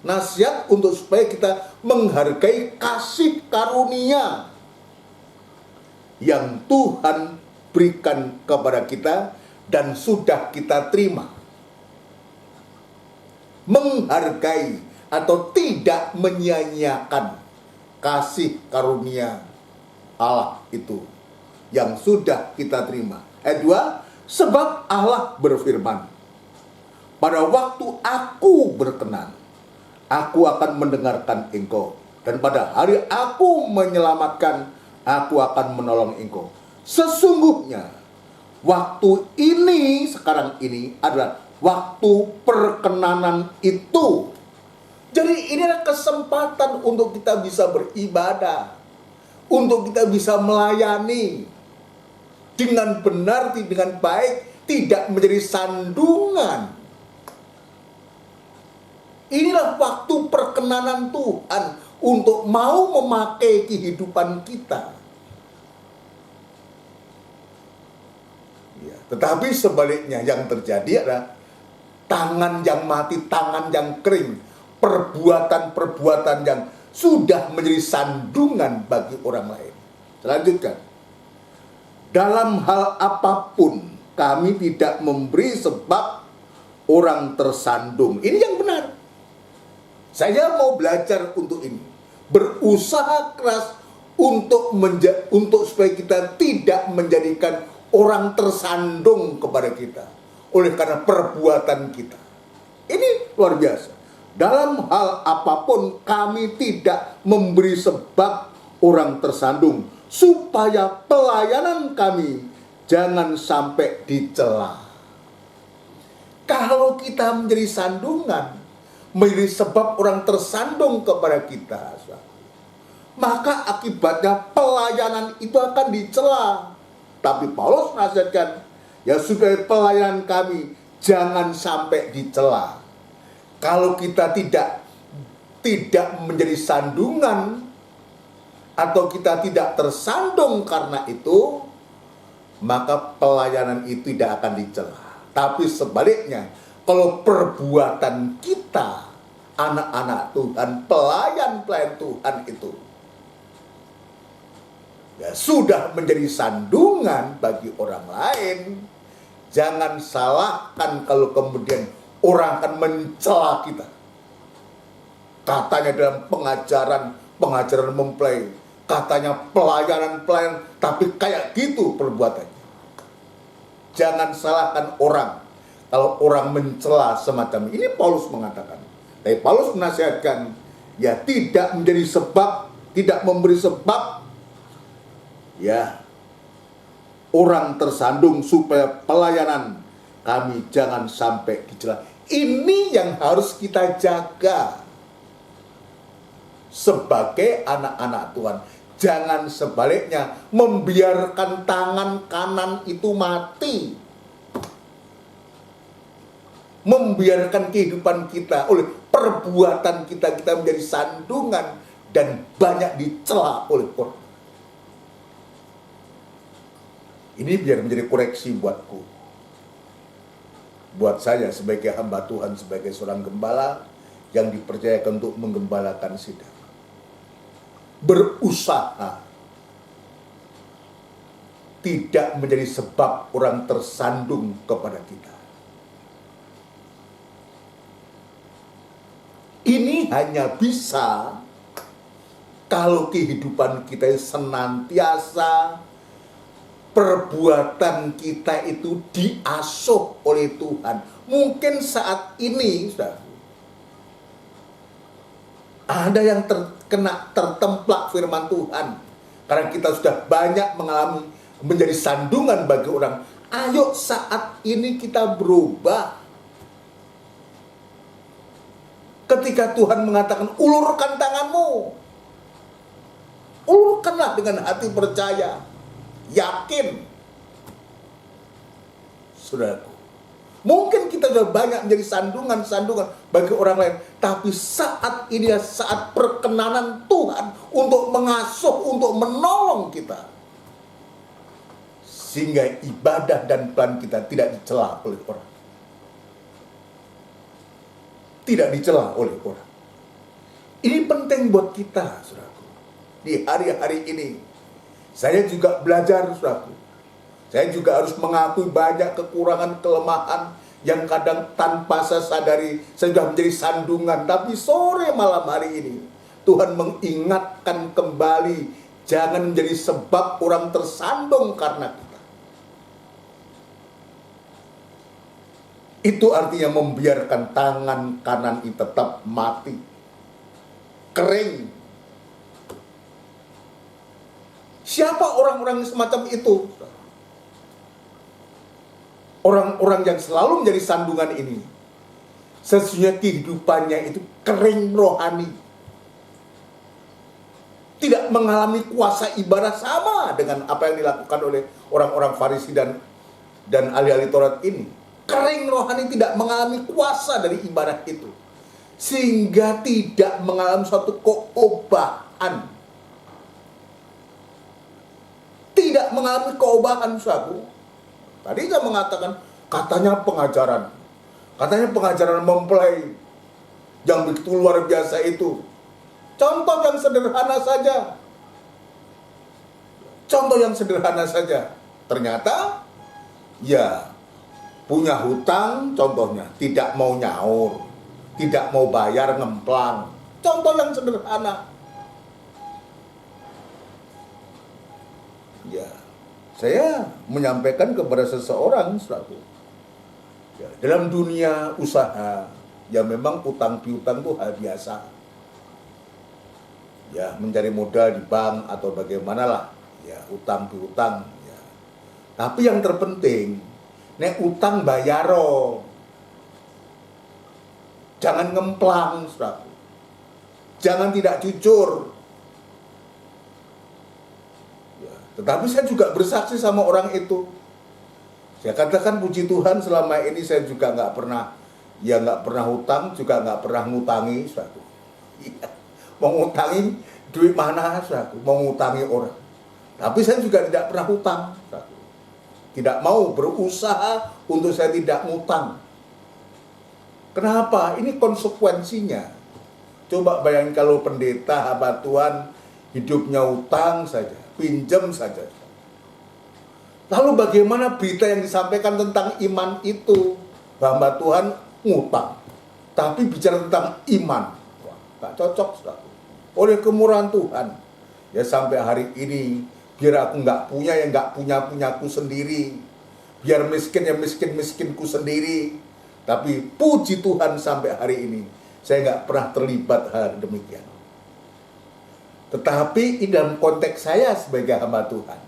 Nasihat untuk supaya kita menghargai kasih karunia yang Tuhan berikan kepada kita dan sudah kita terima. Menghargai atau tidak menyia-nyiakan kasih karunia Allah itu yang sudah kita terima. Ayat 2, sebab Allah berfirman, pada waktu aku berkenan, aku akan mendengarkan engkau. Dan pada hari aku menyelamatkan, aku akan menolong engkau. Sesungguhnya, waktu ini, sekarang ini adalah waktu perkenanan itu. Jadi ini adalah kesempatan untuk kita bisa beribadah, untuk kita bisa melayani dengan benar, dengan baik, tidak menjadi sandungan. Inilah waktu perkenanan Tuhan untuk mau memakai kehidupan kita. Ya, tetapi sebaliknya yang terjadi adalah tangan yang mati, tangan yang kering, perbuatan-perbuatan yang sudah menjadi sandungan bagi orang lain. Selanjutnya, dalam hal apapun kami tidak memberi sebab orang tersandung. Ini yang benar. Saya mau belajar untuk ini. Berusaha keras untuk supaya kita tidak menjadikan orang tersandung kepada kita oleh karena perbuatan kita. Ini luar biasa. Dalam hal apapun kami tidak memberi sebab orang tersandung, supaya pelayanan kami jangan sampai dicela. Kalau kita menjadi sandungan, menjadi sebab orang tersandung kepada kita, maka akibatnya pelayanan itu akan dicela. Tapi Paulus menasihatkan, ya supaya pelayanan kami jangan sampai dicela. Kalau kita tidak menjadi sandungan, atau kita tidak tersandung karena itu, maka pelayanan itu tidak akan dicela. Tapi sebaliknya, kalau perbuatan kita, anak-anak Tuhan, pelayan-pelayan Tuhan itu, ya sudah menjadi sandungan bagi orang lain, jangan salahkan kalau kemudian orang akan mencela kita. Katanya dalam pengajaran mempelai, katanya pelayanan, tapi kayak gitu perbuatannya. Jangan salahkan orang kalau orang mencela semacam ini. Ini Paulus mengatakan. Tapi Paulus menasihatkan, ya tidak menjadi sebab, tidak memberi sebab, ya orang tersandung supaya pelayanan kami jangan sampai dicela. Ini yang harus kita jaga sebagai anak-anak Tuhan. Jangan sebaliknya membiarkan tangan kanan itu mati. Membiarkan kehidupan kita oleh perbuatan kita menjadi sandungan dan banyak dicela oleh orang. Ini biar menjadi koreksi buatku. Buat saya sebagai hamba Tuhan, sebagai seorang gembala yang dipercayakan untuk menggembalakan sidang. Berusaha tidak menjadi sebab orang tersandung kepada kita. Ini hanya bisa kalau kehidupan kita senantiasa, perbuatan kita itu diasuh oleh Tuhan. Mungkin saat ini ada yang tertemplak firman Tuhan. Karena kita sudah banyak mengalami menjadi sandungan bagi orang. Ayo saat ini kita berubah. Ketika Tuhan mengatakan ulurkan tanganmu, ulurkanlah dengan hati percaya, yakin. Saudaraku, mungkin kita sudah banyak menjadi sandungan-sandungan bagi orang lain. Tapi saat ini saat perkenanan Tuhan untuk mengasuh, untuk menolong kita. Sehingga ibadah dan plan kita tidak dicela oleh orang. Tidak dicela oleh orang. Ini penting buat kita, saudaraku. Di hari-hari ini, saya juga belajar, saudaraku. Saya juga harus mengakui banyak kekurangan, kelemahan yang kadang tanpa saya sadari saya sudah menjadi sandungan. Tapi sore malam hari ini Tuhan mengingatkan kembali, jangan menjadi sebab orang tersandung karena kita. Itu artinya membiarkan tangan kanan itu tetap mati, kering. Siapa orang-orang semacam itu? Orang-orang yang selalu menjadi sandungan ini, sesungguhnya kehidupannya itu kering rohani. Tidak mengalami kuasa ibadah sama dengan apa yang dilakukan oleh orang-orang Farisi dan dan ahli-ahli Taurat ini kering rohani, tidak mengalami kuasa dari ibadah itu, sehingga tidak mengalami suatu keobahan, tidak mengalami keobahan. Saudaraku, tadi saya mengatakan katanya pengajaran mempelai yang begitu luar biasa itu. Contoh yang sederhana saja. Ternyata ya punya hutang, contohnya tidak mau nyaur, tidak mau bayar, ngemplang. Contoh yang sederhana. Ya, saya menyampaikan kepada seseorang, saudaraku, ya, dalam dunia usaha, ya memang utang piutang itu hal biasa. Ya, mencari modal di bank atau bagaimanalah, ya utang piutang. Ya. Tapi yang terpenting, nek utang bayaro, jangan ngemplang, saudaraku. Jangan tidak jujur. Ya, tetapi saya juga bersaksi sama orang itu. Saya katakan puji Tuhan, selama ini saya juga nggak pernah hutang, juga nggak pernah ngutangi, saudaraku. Ya, mau ngutangi duit mana, saudaraku? Mau ngutangi orang. Tapi saya juga tidak pernah hutang, saudaraku. Tidak mau berusaha untuk saya tidak ngutang. Kenapa? Ini konsekuensinya. Coba bayangin kalau pendeta, hamba Tuhan, hidupnya utang saja, pinjam saja. Lalu bagaimana berita yang disampaikan tentang iman itu? Hamba Tuhan ngutang, tapi bicara tentang iman, wah, gak cocok, saudara. Oleh kemurahan Tuhan, ya sampai hari ini, biar aku nggak punya, ya nggak punyaku sendiri. Biar miskin, ya miskinku sendiri. Tapi puji Tuhan sampai hari ini, saya nggak pernah terlibat hal demikian. Tetapi ini dalam konteks saya sebagai hamba Tuhan.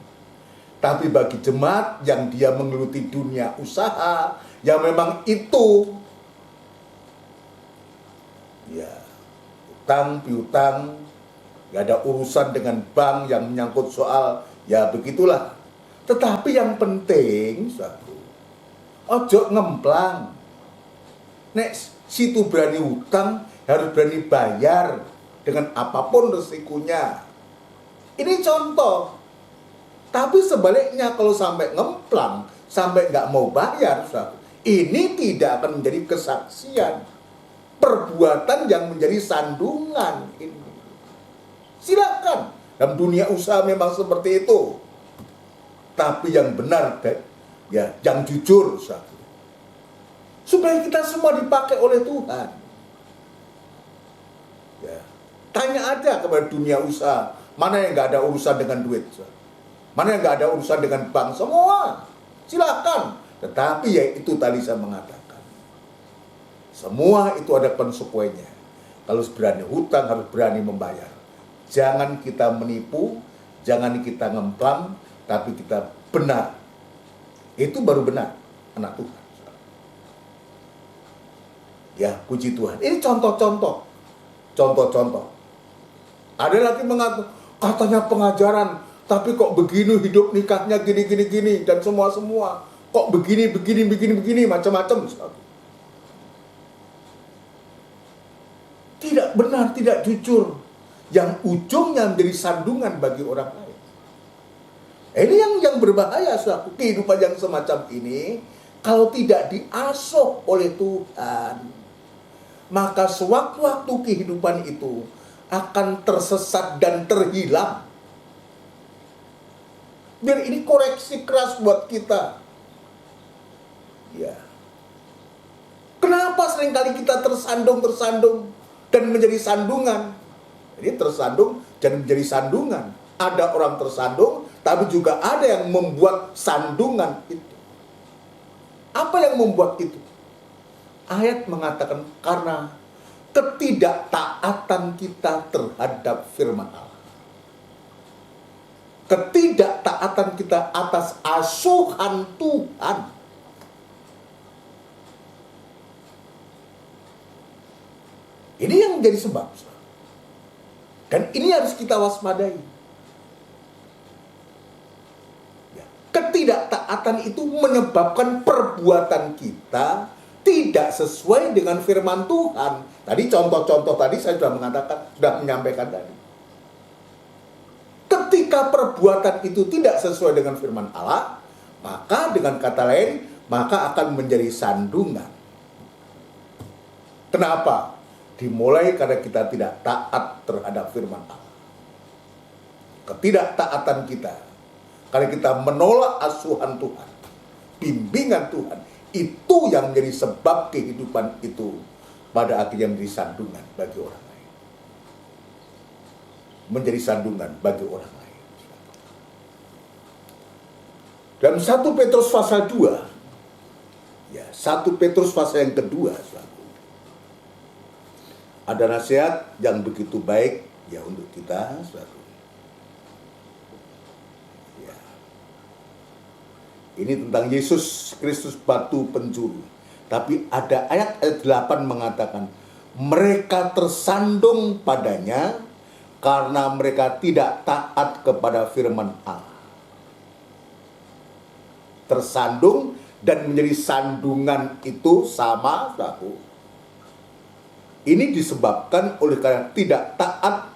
Tapi bagi jemaat yang dia menggeluti dunia usaha, yang memang itu, ya, utang piutang, gak ada urusan dengan bank yang menyangkut soal, ya begitulah. Tetapi yang penting, ojo ngemplang. Nek situ berani utang, harus berani bayar dengan apapun resikonya. Ini contoh. Tapi sebaliknya kalau sampai ngemplang, sampai nggak mau bayar, ini tidak akan menjadi kesaksian. Perbuatan yang menjadi sandungan ini. Silakan. Dalam dunia usaha memang seperti itu. Tapi yang benar, ya, yang jujur, supaya kita semua dipakai oleh Tuhan. Ya. Tanya aja kepada dunia usaha, mana yang nggak ada urusan dengan duit, mana yang nggak ada urusan dengan bank, semua silakan. Tetapi ya itu tadi saya mengatakan, semua itu ada konsekuensinya. Kalau berani hutang harus berani membayar. Jangan kita menipu, jangan kita ngemplang, tapi kita benar. Itu baru benar anak Tuhan. Ya, puji Tuhan. Ini contoh-contoh. Ada lagi mengatakan, katanya pengajaran, tapi kok begini hidup nikahnya gini, dan semua. Kok begini, macam-macam. Tidak benar, tidak jujur. Yang ujungnya menjadi sandungan bagi orang lain. Ini yang berbahaya, saudara. Kehidupan yang semacam ini, kalau tidak diasuh oleh Tuhan, maka sewaktu-waktu kehidupan itu akan tersesat dan terhilang. Biar ini koreksi keras buat kita. Ya. Kenapa seringkali kita tersandung dan menjadi sandungan? Jadi tersandung dan menjadi sandungan. Ada orang tersandung, tapi juga ada yang membuat sandungan itu. Apa yang membuat itu? Ayat mengatakan karena ketidaktaatan kita terhadap firman Allah. Ketidaktaatan kita atas asuhan Tuhan. Ini yang menjadi sebab. Dan ini harus kita waspadai. Ya. Ketidaktaatan itu menyebabkan perbuatan kita tidak sesuai dengan firman Tuhan. Tadi contoh-contoh tadi saya sudah menyampaikan tadi. Ketika perbuatan itu tidak sesuai dengan firman Allah, maka dengan kata lain, maka akan menjadi sandungan. Kenapa? Dimulai karena kita tidak taat terhadap firman Allah. Ketidaktaatan kita, karena kita menolak asuhan Tuhan, bimbingan Tuhan, itu yang menjadi sebab kehidupan itu pada akhirnya menjadi sandungan bagi orang lain. Menjadi sandungan bagi orang lain. Dalam 1 Petrus pasal 2, 1 Petrus pasal yang kedua, ada nasihat yang begitu baik ya untuk kita, saudara. Ya. Ini tentang Yesus Kristus batu penjuru. Tapi ada ayat 8 mengatakan, mereka tersandung padanya karena mereka tidak taat kepada firman Allah. Tersandung dan menjadi sandungan itu sama, saudara. Ini disebabkan oleh karena tidak taat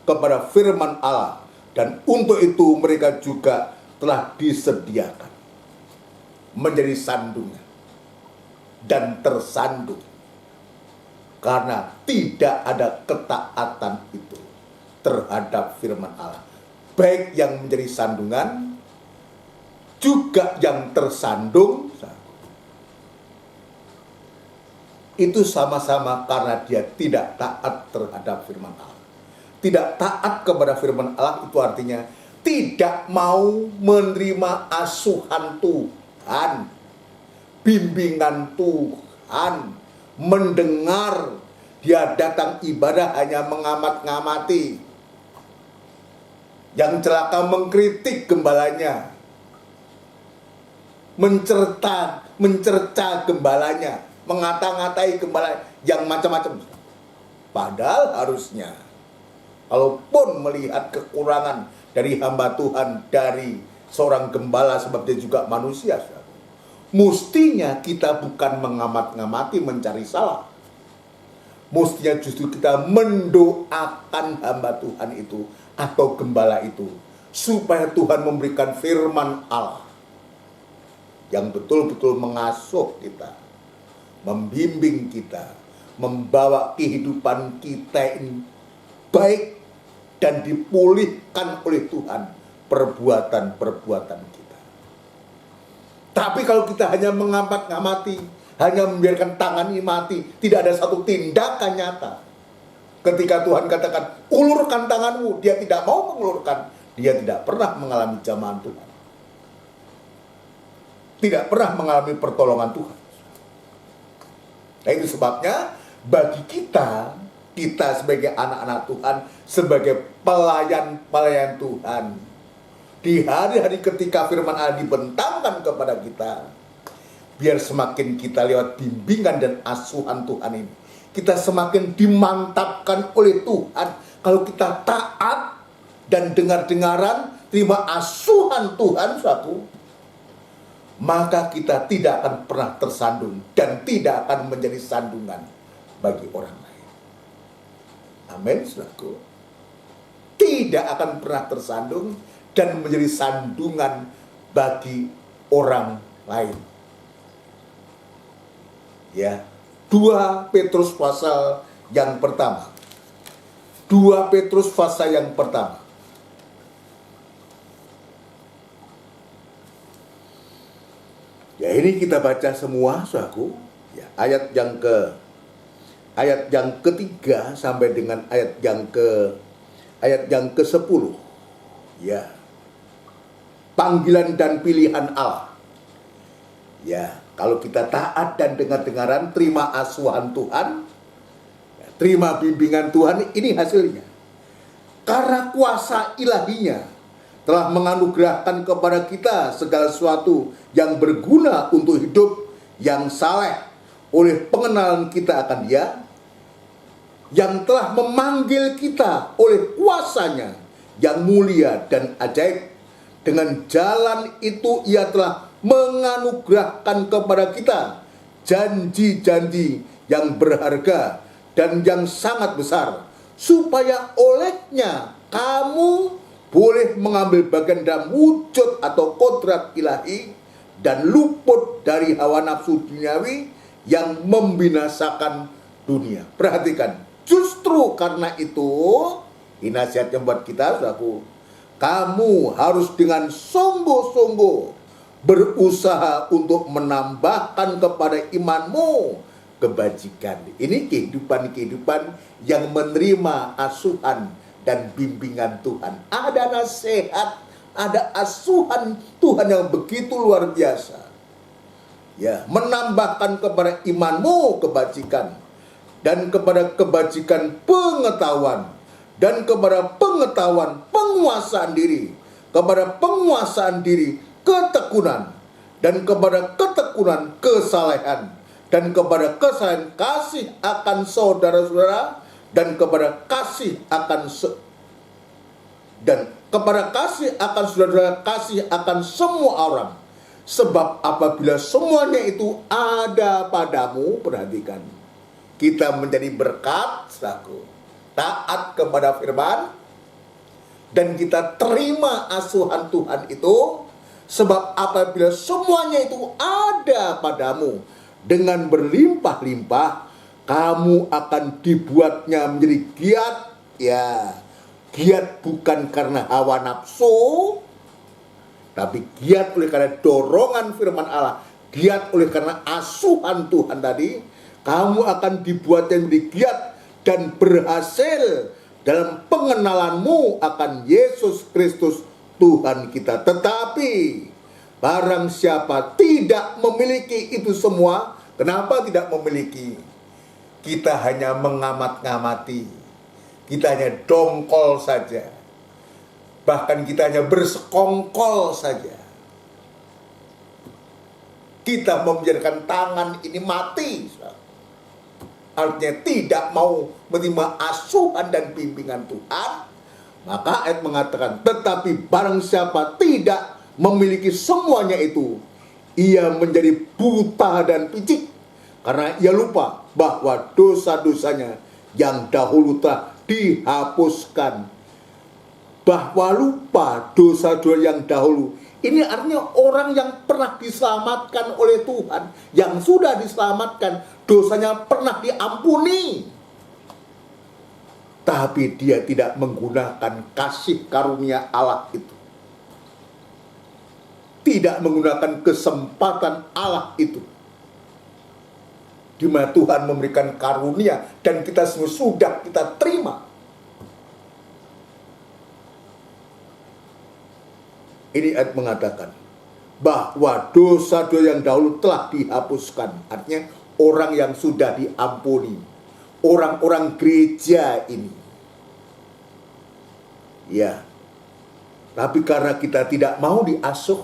kepada firman Allah. Dan untuk itu mereka juga telah disediakan menjadi sandungan dan tersandung. Karena tidak ada ketaatan itu terhadap firman Allah. Baik yang menjadi sandungan, juga yang tersandung, itu sama-sama karena dia tidak taat terhadap firman Allah. Tidak taat kepada firman Allah itu artinya tidak mau menerima asuhan Tuhan, bimbingan Tuhan, mendengar. Dia datang ibadah hanya mengamat-ngamati. Yang celaka mengkritik gembalanya, mencerca gembalanya, mengata-ngatai gembala yang macam-macam. Padahal harusnya, kalaupun melihat kekurangan dari hamba Tuhan, dari seorang gembala sebab dia juga manusia, mestinya kita bukan mengamat-ngamati mencari salah. Mestinya justru kita mendoakan hamba Tuhan itu atau gembala itu supaya Tuhan memberikan firman Allah yang betul-betul mengasuh kita, membimbing kita, membawa kehidupan kita ini baik dan dipulihkan oleh Tuhan perbuatan-perbuatan kita. Tapi kalau kita hanya mengamat-ngamati, hanya membiarkan tangan ini mati, tidak ada satu tindakan nyata. Ketika Tuhan katakan, ulurkan tanganmu, dia tidak mau mengulurkan, dia tidak pernah mengalami jamahan Tuhan. Tidak pernah mengalami pertolongan Tuhan. Nah, itu sebabnya bagi kita sebagai anak-anak Tuhan, sebagai pelayan-pelayan Tuhan, di hari-hari ketika firman Allah dibentangkan kepada kita, biar semakin kita lewat bimbingan dan asuhan Tuhan ini, kita semakin dimantapkan oleh Tuhan. Kalau kita taat dan dengar-dengaran, terima asuhan Tuhan maka kita tidak akan pernah tersandung dan tidak akan menjadi sandungan bagi orang lain. Amin, saudaraku. Tidak akan pernah tersandung dan menjadi sandungan bagi orang lain. Ya, 2 Petrus pasal yang pertama. 2 Petrus pasal yang pertama. Ya, ini kita baca semua, saudaraku. Ya, ayat yang ketiga sampai dengan ayat yang ke-10. Ya. Panggilan dan pilihan Allah. Ya, kalau kita taat dan dengar-dengaran, terima asuhan Tuhan, ya, terima bimbingan Tuhan, ini hasilnya. Karena kuasa ilahinya telah menganugerahkan kepada kita segala sesuatu yang berguna untuk hidup yang saleh oleh pengenalan kita akan Dia, yang telah memanggil kita oleh kuasanya yang mulia dan ajaib Dengan jalan itu ia telah menganugerahkan kepada kita janji-janji yang berharga dan yang sangat besar, supaya olehnya kamu boleh mengambil bagian dalam wujud atau kodrat ilahi dan luput dari hawa nafsu duniawi yang membinasakan dunia. Perhatikan, justru karena itu, ini nasihatnya buat kita, saudaraku, kamu harus dengan sungguh-sungguh berusaha untuk menambahkan kepada imanmu kebajikan. Ini kehidupan-kehidupan yang menerima asuhan dan bimbingan Tuhan. Ada nasihat, ada asuhan Tuhan yang begitu luar biasa. Ya, menambahkan kepada imanmu kebajikan, dan kepada kebajikan pengetahuan, dan kepada pengetahuan penguasaan diri, kepada penguasaan diri ketekunan, dan kepada ketekunan kesalehan, dan kepada kesalehan kasih akan saudara-saudara, dan kepada kasih akan saudara-saudara, kasih akan semua orang. Sebab apabila semuanya itu ada padamu, perhatikan, kita menjadi berkat, saudaraku, taat kepada firman, dan kita terima asuhan Tuhan itu. Sebab apabila semuanya itu ada padamu dengan berlimpah-limpah, kamu akan dibuatnya menjadi giat. Ya, giat bukan karena hawa nafsu, tapi giat oleh karena dorongan firman Allah, giat oleh karena asuhan Tuhan tadi. Kamu akan dibuatnya menjadi giat dan berhasil dalam pengenalanmu akan Yesus Kristus Tuhan kita. Tetapi barang siapa tidak memiliki itu semua, kenapa tidak memiliki? Kita hanya mengamat-ngamati, kita hanya dongkol saja, bahkan kita hanya bersekongkol saja. Kita membiarkan tangan ini mati, artinya tidak mau menerima asuhan dan bimbingan Tuhan. Maka ayat mengatakan, tetapi barang siapa tidak memiliki semuanya itu, ia menjadi buta dan picik, karena ia lupa bahwa dosa-dosanya yang dahulu telah dihapuskan. Bahwa lupa dosa-dosa yang dahulu, ini artinya orang yang pernah diselamatkan oleh Tuhan, yang sudah diselamatkan, dosanya pernah diampuni, tapi dia tidak menggunakan kasih karunia Allah itu, tidak menggunakan kesempatan Allah itu, di mana Tuhan memberikan karunia dan kita semua sudah kita terima. Ini ayat mengatakan bahwa dosa-dosa yang dahulu telah dihapuskan, artinya orang yang sudah diampuni, orang-orang gereja ini. Ya, tapi karena kita tidak mau diasuh,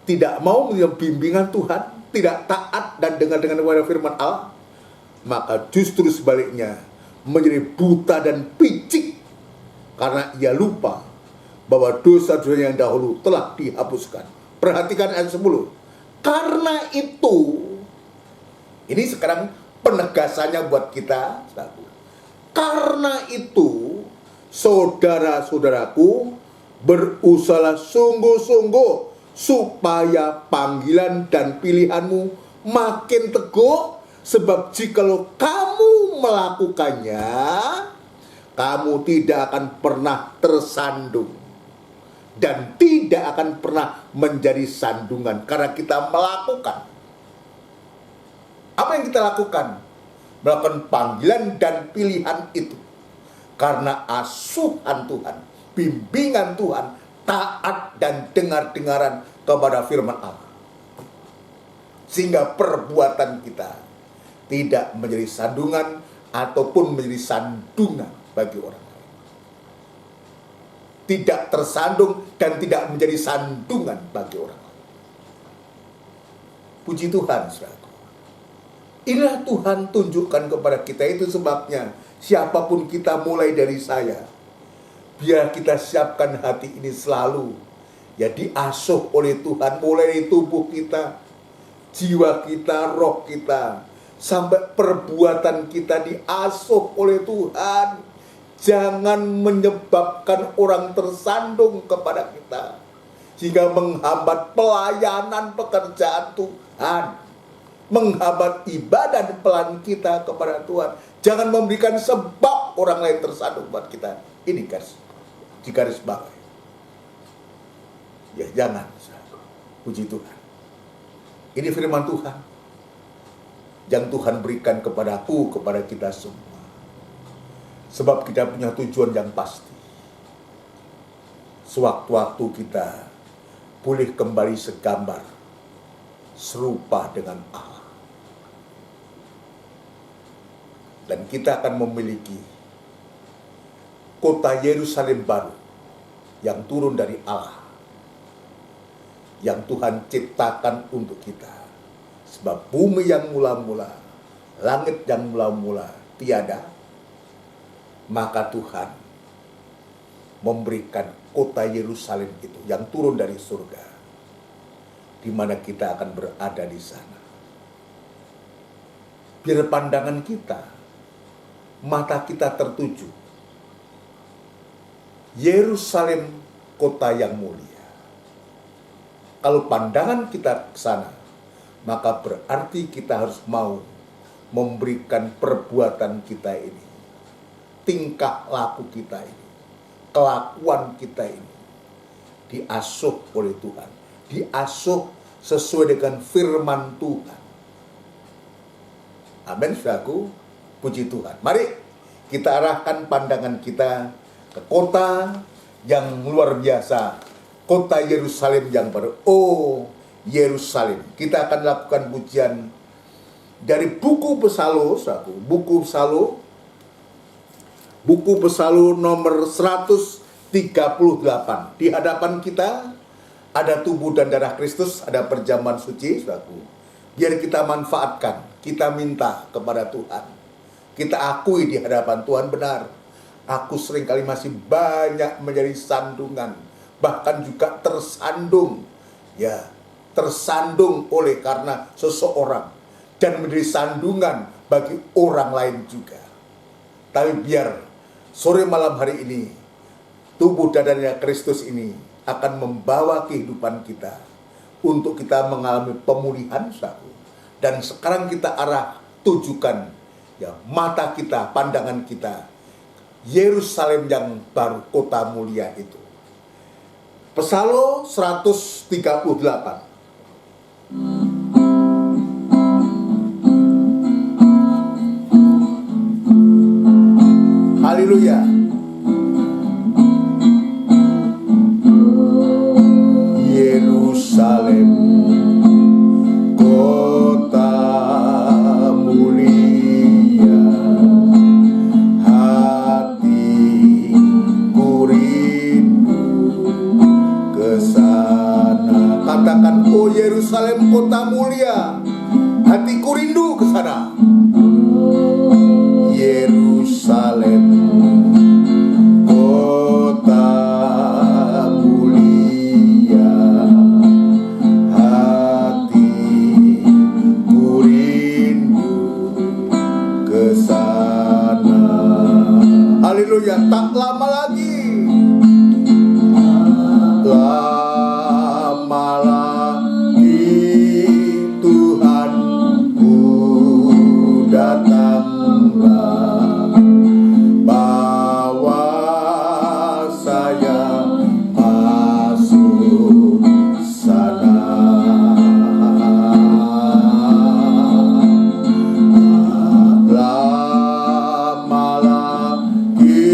tidak mau menerima bimbingan Tuhan, tidak taat dan dengar dengan firman Allah, maka justru sebaliknya menjadi buta dan picik, karena ia lupa bahwa dosa-dosa yang dahulu telah dihapuskan. Perhatikan ayat 10. Karena itu, ini sekarang penegasannya buat kita. Karena itu, saudara-saudaraku, berusahalah sungguh-sungguh supaya panggilan dan pilihanmu makin teguh, sebab jikalau kamu melakukannya, kamu tidak akan pernah tersandung dan tidak akan pernah menjadi sandungan, karena kita melakukan. Apa yang kita lakukan? Melakukan panggilan dan pilihan itu karena asuhan Tuhan, bimbingan Tuhan, taat dan dengar-dengaran kepada firman Allah, sehingga perbuatan kita tidak menjadi sandungan ataupun menjadi sandungan bagi orang lain. Tidak tersandung dan tidak menjadi sandungan bagi orang lain. Puji Tuhan, saudaraku. Inilah Tuhan tunjukkan kepada kita. Itu sebabnya siapapun kita, mulai dari saya, Biar kita siapkan hati ini selalu ya diasuh oleh Tuhan, mulai dari tubuh kita, jiwa kita, roh kita, sampai perbuatan kita diasuh oleh Tuhan. Jangan menyebabkan orang tersandung kepada kita sehingga menghambat pelayanan pekerjaan Tuhan, menghambat ibadah dan pelayanan kita kepada Tuhan. Jangan memberikan sebab orang lain tersandung buat kita. Ini garis bawah. Ya jangan. Puji Tuhan. Ini firman Tuhan yang Tuhan berikan kepadaku, kepada kita semua. Sebab kita punya tujuan yang pasti. Sewaktu-waktu kita boleh kembali segambar, serupa dengan Allah. Dan kita akan memiliki kota Yerusalem baru yang turun dari Allah, yang Tuhan ciptakan untuk kita. Sebab bumi yang mula-mula, langit yang mula-mula tiada, maka Tuhan memberikan kota Yerusalem itu yang turun dari surga, di mana kita akan berada di sana. Biar pandangan kita, mata kita tertuju Yerusalem, kota yang mulia. Kalau pandangan kita ke sana, maka berarti kita harus mau memberikan perbuatan kita ini, tingkah laku kita ini, kelakuan kita ini diasuh oleh Tuhan, diasuh sesuai dengan firman Tuhan. Amin, saudaraku. Puji Tuhan. Mari kita arahkan pandangan kita ke kota yang luar biasa, kota Yerusalem yang baru. Oh, Yerusalem. Kita akan lakukan pujian dari buku Pesalu, buku Pesalu nomor 138. Di hadapan kita ada tubuh dan darah Kristus, ada perjamuan suci, saudaraku. Biar kita manfaatkan, kita minta kepada Tuhan. Kita akui di hadapan Tuhan, benar, aku seringkali masih banyak menjadi sandungan, bahkan juga tersandung, ya, tersandung oleh karena seseorang, dan menjadi sandungan bagi orang lain juga. Tapi biar sore malam hari ini, tubuh dan darah Kristus ini akan membawa kehidupan kita untuk kita mengalami pemulihan satu. Dan sekarang kita tujukan ya mata kita, pandangan kita, Yerusalem yang baru, kota mulia itu. Pesalu 138. Haleluya. Yerusalem, kota mulia, hatiku rindu ke sana. Katakan, oh Yerusalem, kota mulia, hatiku rindu ke sana. Yerusalem, kota mulia, hatiku rindu ke sana. Haleluya, tak lama lagi, lama lagi Tuhanku datanglah, bawa saya masuk sana. Lama lagi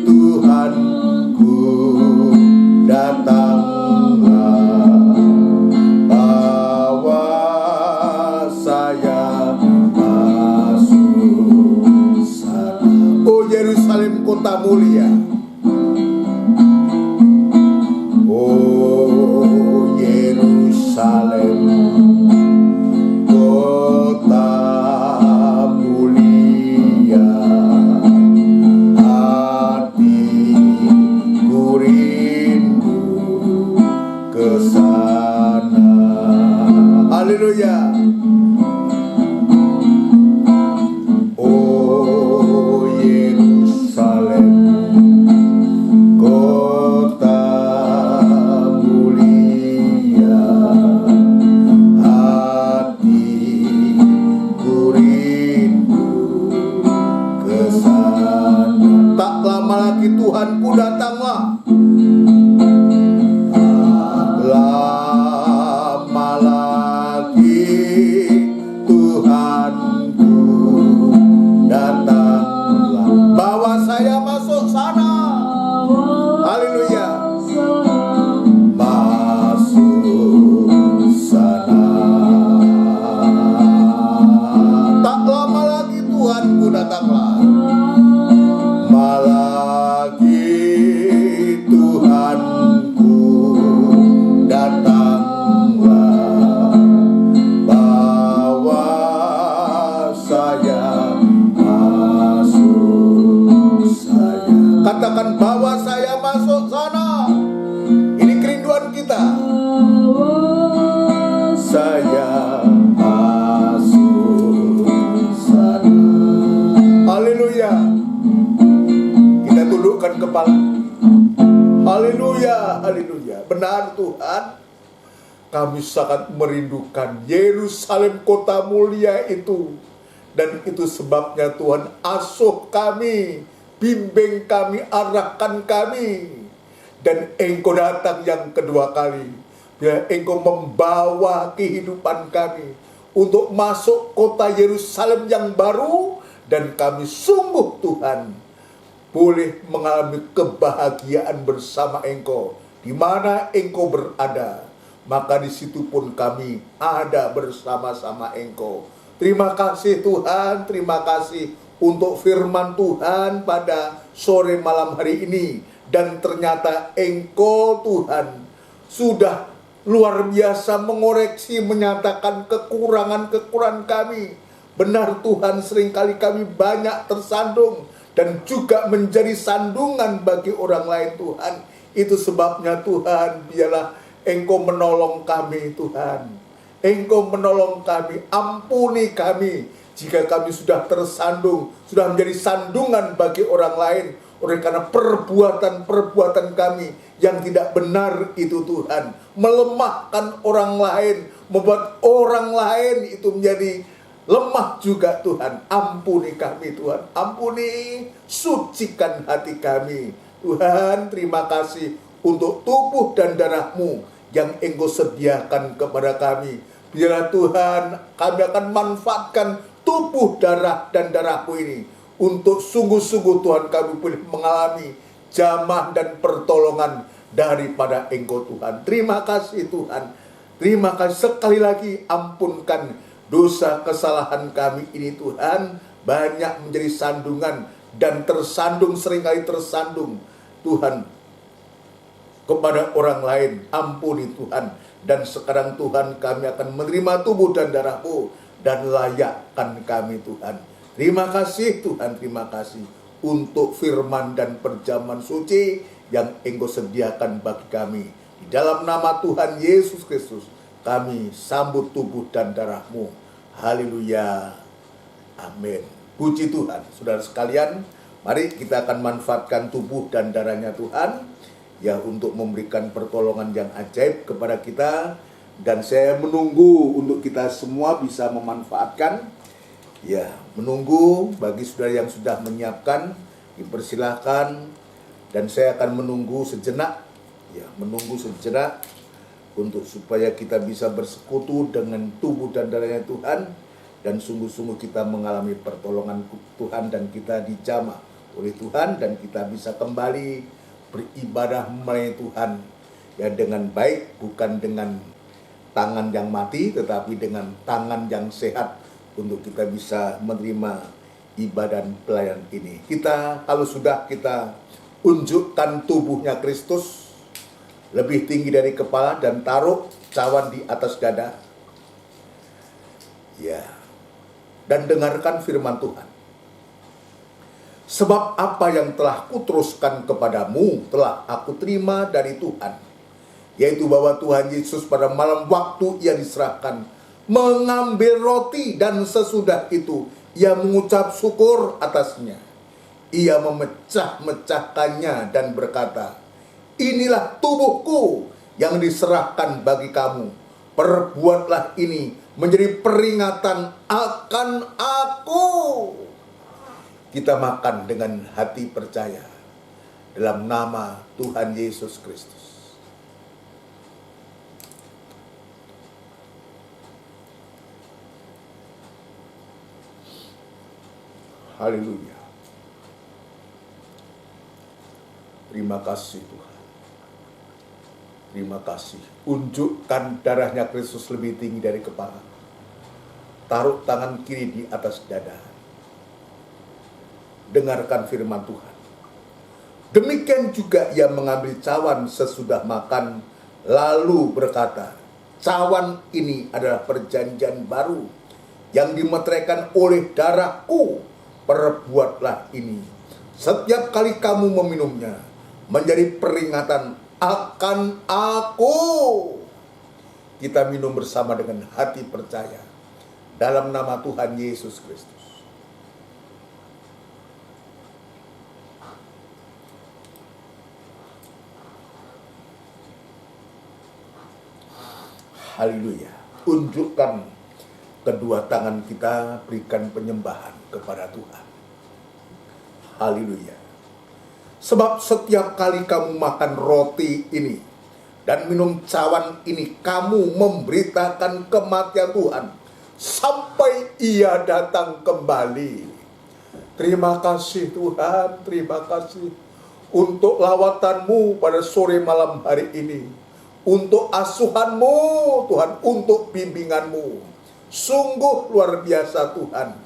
Tuhanku datanglah, bawa saya masuk sana. Oh Yerusalem, kota mulia. Oh Yerusalem, kota mulia, hatiku Tuhanku datanglah. Lama lagi Tuhanku datanglah. Bawa saya masuk sana. Haleluya. Masuk sana. Tak lama lagi Tuhanku datanglah. Malagi Tuhanku datanglah. Bawa saya masuk saya. Katakan, bawa saya masuk sana. Ini kerinduan kita. Saya masuk sana. Haleluya. Kita tundukkan kepala. Haleluya, haleluya. Benar Tuhan, kami sangat merindukan Yerusalem kota mulia itu. Dan itu sebabnya Tuhan, asuh kami, bimbing kami, arahkan kami. Dan Engkau datang yang kedua kali. Bila Engkau membawa kehidupan kami untuk masuk kota Yerusalem yang baru. Dan kami sungguh Tuhan boleh mengalami kebahagiaan bersama Engkau. Di mana Engkau berada, maka di situ pun kami ada bersama-sama Engkau. Terima kasih Tuhan, terima kasih untuk firman Tuhan pada sore malam hari ini. Dan ternyata Engkau Tuhan sudah luar biasa mengoreksi, menyatakan kekurangan-kekurangan kami. Benar Tuhan, seringkali kami banyak tersandung dan juga menjadi sandungan bagi orang lain Tuhan. Itu sebabnya Tuhan, biarlah Engkau menolong kami Tuhan. Engkau menolong kami, ampuni kami jika kami sudah tersandung, sudah menjadi sandungan bagi orang lain. Oleh karena perbuatan-perbuatan kami yang tidak benar itu Tuhan. Melemahkan orang lain, membuat orang lain itu menjadi lemah juga Tuhan. Ampuni kami Tuhan, ampuni, sucikan hati kami. Tuhan, terima kasih untuk tubuh dan darah-Mu yang Engkau sediakan kepada kami. Biarlah Tuhan, kami akan manfaatkan tubuh, darah, dan darah-Mu ini untuk sungguh-sungguh Tuhan kami boleh mengalami jamah dan pertolongan daripada Engkau Tuhan. Terima kasih Tuhan. Terima kasih sekali lagi, ampunkan dosa kesalahan kami ini Tuhan. Banyak menjadi sandungan dan tersandung, seringkali tersandung Tuhan kepada orang lain. Ampuni Tuhan. Dan sekarang Tuhan, kami akan menerima tubuh dan darah-Mu dan layakkan kami Tuhan. Terima kasih Tuhan, terima kasih untuk firman dan perjamuan suci yang Engkau sediakan bagi kami. Di dalam nama Tuhan Yesus Kristus, kami sambut tubuh dan darah-Mu. Haleluya. Amin. Puji Tuhan. Saudara sekalian, mari kita akan manfaatkan tubuh dan darahnya Tuhan, ya, untuk memberikan pertolongan yang ajaib kepada kita. Dan saya menunggu untuk kita semua bisa memanfaatkan. Ya, menunggu bagi saudara yang sudah menyiapkan, dipersilahkan. Dan saya akan menunggu sejenak, ya, menunggu sejenak untuk supaya kita bisa bersekutu dengan tubuh dan darahnya Tuhan. Dan sungguh-sungguh kita mengalami pertolongan Tuhan dan kita dijamah oleh Tuhan. Dan kita bisa kembali beribadah melayani Tuhan, ya, dengan baik, bukan dengan tangan yang mati, tetapi dengan tangan yang sehat, untuk kita bisa menerima ibadah pelayanan ini. Kita, kalau sudah kita unjukkan tubuhnya Kristus lebih tinggi dari kepala dan taruh cawan di atas dada, ya, dan dengarkan firman Tuhan. Sebab apa yang telah kuteruskan kepadamu telah aku terima dari Tuhan, yaitu bahwa Tuhan Yesus pada malam waktu Ia diserahkan, mengambil roti dan sesudah itu Ia mengucap syukur atasnya. Ia memecah-mecahkannya dan berkata, inilah tubuhku yang diserahkan bagi kamu. Perbuatlah ini menjadi peringatan akan aku. Kita makan dengan hati percaya. dalam nama Tuhan Yesus Kristus. Haleluya. Terima kasih Tuhan. Terima kasih. Unjukkan darahnya Kristus lebih tinggi dari kepala. Taruh tangan kiri di atas dada. Dengarkan firman Tuhan. Demikian juga ia mengambil cawan sesudah makan, lalu berkata, cawan ini adalah perjanjian baru yang dimeteraikan oleh darahku. Perbuatlah ini setiap kali kamu meminumnya, menjadi peringatan akan aku. Kita minum bersama dengan hati percaya dalam nama Tuhan Yesus Kristus. Haleluya. Unjukkan kedua tangan kita, berikan penyembahan kepada Tuhan. Haleluya. Sebab setiap kali kamu makan roti ini dan minum cawan ini, kamu memberitakan kematian Tuhan sampai ia datang kembali. Terima kasih Tuhan, terima kasih untuk lawatanmu pada sore malam hari ini. Untuk asuhanmu Tuhan, untuk bimbinganmu. Sungguh luar biasa Tuhan.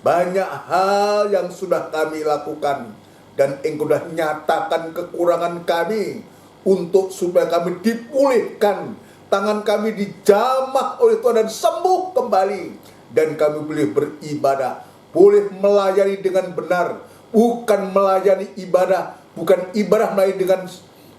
Banyak hal yang sudah kami lakukan, dan Engkau sudah nyatakan kekurangan kami untuk supaya kami dipulihkan. Tangan kami dijamah oleh Tuhan dan sembuh kembali. Dan kami boleh beribadah, boleh melayani dengan benar. Bukan melayani ibadah, bukan ibadah melayani dengan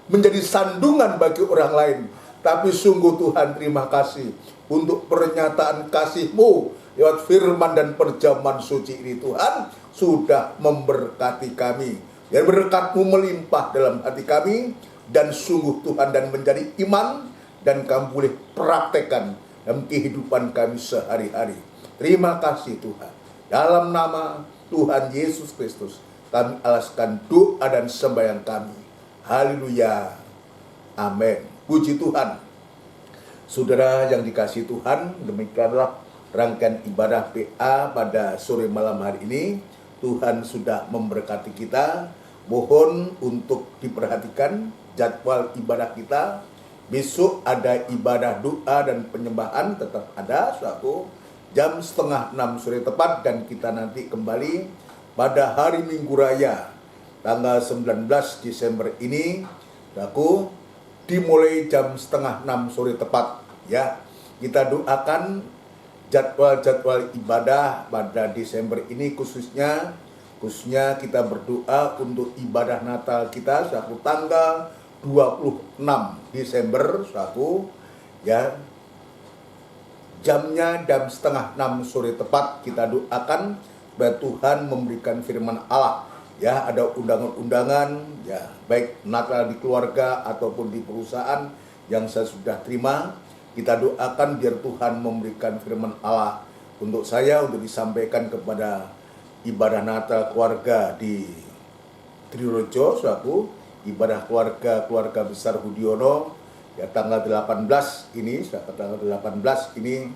menjadi sandungan bagi orang lain. Tapi sungguh Tuhan, terima kasih untuk pernyataan kasih-Mu lewat firman dan perjamuan suci ini. Tuhan sudah memberkati kami, dan berkat-Mu melimpah dalam hati kami. Dan sungguh Tuhan, dan menjadi iman, dan kami boleh praktekkan dalam kehidupan kami sehari-hari. Terima kasih Tuhan. Dalam nama Tuhan Yesus Kristus kami alaskan doa dan sembahyang kami. Haleluya. Amin. Puji Tuhan. Saudara yang dikasihi Tuhan, demikianlah rangkaian ibadah PA pada sore malam hari ini. Tuhan sudah memberkati kita. Mohon untuk diperhatikan jadwal ibadah kita. Besok ada ibadah doa dan penyembahan, tetap ada suatu jam 5:30 sore tepat. Dan kita nanti kembali pada hari Minggu Raya tanggal 19 Desember ini, aku dimulai jam 5:30 sore tepat ya. Kita doakan jadwal-jadwal ibadah pada Desember ini, khususnya kita berdoa untuk ibadah Natal kita suatu tanggal 26 Desember suatu ya. Jamnya jam 5:30 sore tepat. Kita doakan supaya Tuhan memberikan firman Allah. Ya, ada undangan-undangan, ya, baik Natal di keluarga ataupun di perusahaan yang saya sudah terima. Kita doakan biar Tuhan memberikan firman Allah untuk saya, untuk disampaikan kepada ibadah Natal keluarga di Trirojo, suatu ibadah keluarga besar Budiono, ya, tanggal 18 ini, tanggal 18 ini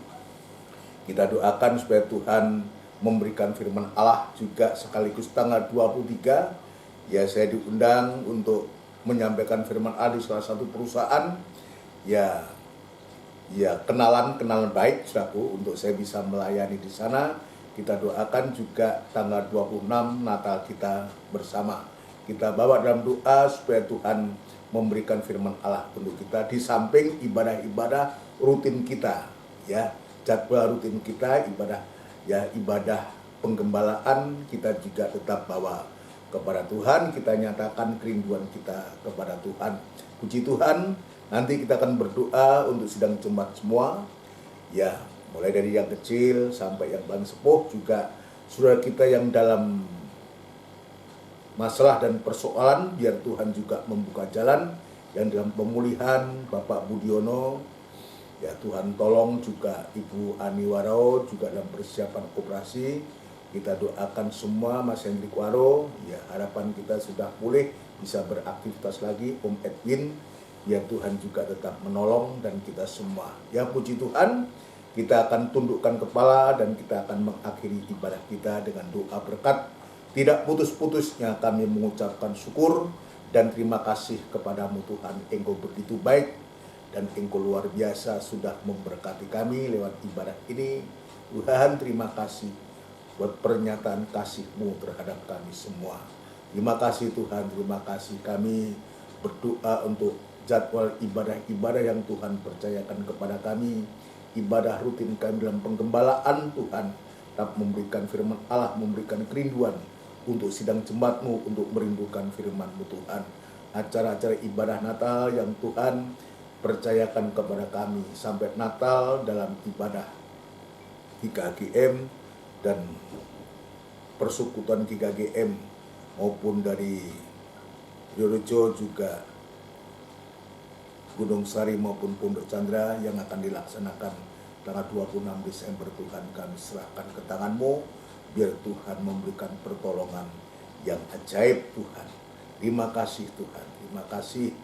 kita doakan supaya Tuhan memberikan firman Allah. Juga sekaligus tanggal 23 ya, saya diundang untuk menyampaikan firman Allah di salah satu perusahaan ya, kenalan baik saudaraku, untuk saya bisa melayani di sana. Kita doakan juga tanggal 26 Natal kita bersama. Kita bawa dalam doa supaya Tuhan memberikan firman Allah untuk kita, di samping ibadah-ibadah rutin kita ya, jadwal rutin kita ibadah penggembalaan kita juga tetap bawa kepada Tuhan. Kita nyatakan kerinduan kita kepada Tuhan. Puji Tuhan. Nanti kita akan berdoa untuk sidang jemaat semua ya, mulai dari yang kecil sampai yang paling sepuh. Juga saudara kita yang dalam masalah dan persoalan, biar Tuhan juga membuka jalan. Yang dalam pemulihan Bapak Budiono, ya Tuhan tolong juga Ibu Ani Warau juga dalam persiapan operasi. Kita doakan semua Mas Hendrik Waro, ya harapan kita sudah pulih bisa beraktivitas lagi, Om Edwin, biar Tuhan juga tetap menolong dan kita semua. Ya puji Tuhan, kita akan tundukkan kepala dan kita akan mengakhiri ibadah kita dengan doa berkat. Tidak putus-putusnya kami mengucapkan syukur dan terima kasih kepadamu Tuhan. Engkau begitu baik dan Engkau luar biasa sudah memberkati kami lewat ibadah ini. Tuhan, terima kasih buat pernyataan kasih-Mu terhadap kami semua. Terima kasih Tuhan, terima kasih. Kami berdoa untuk jadwal ibadah-ibadah yang Tuhan percayakan kepada kami. Ibadah rutin kami dalam penggembalaan Tuhan. Tetap memberikan firman Allah, memberikan kerinduan untuk sidang jemaat-Mu, untuk merindukan firman-Mu Tuhan. Acara-acara ibadah Natal yang Tuhan percayakan kepada kami. Sampai Natal dalam ibadah GKGM dan persekutuan GKGM maupun dari Yorejo juga Gunung Sari maupun Pondok Chandra yang akan dilaksanakan tanggal 26 Desember. Tuhan, kami serahkan ke tangan-Mu, biar Tuhan memberikan pertolongan yang ajaib Tuhan. Terima kasih Tuhan, terima kasih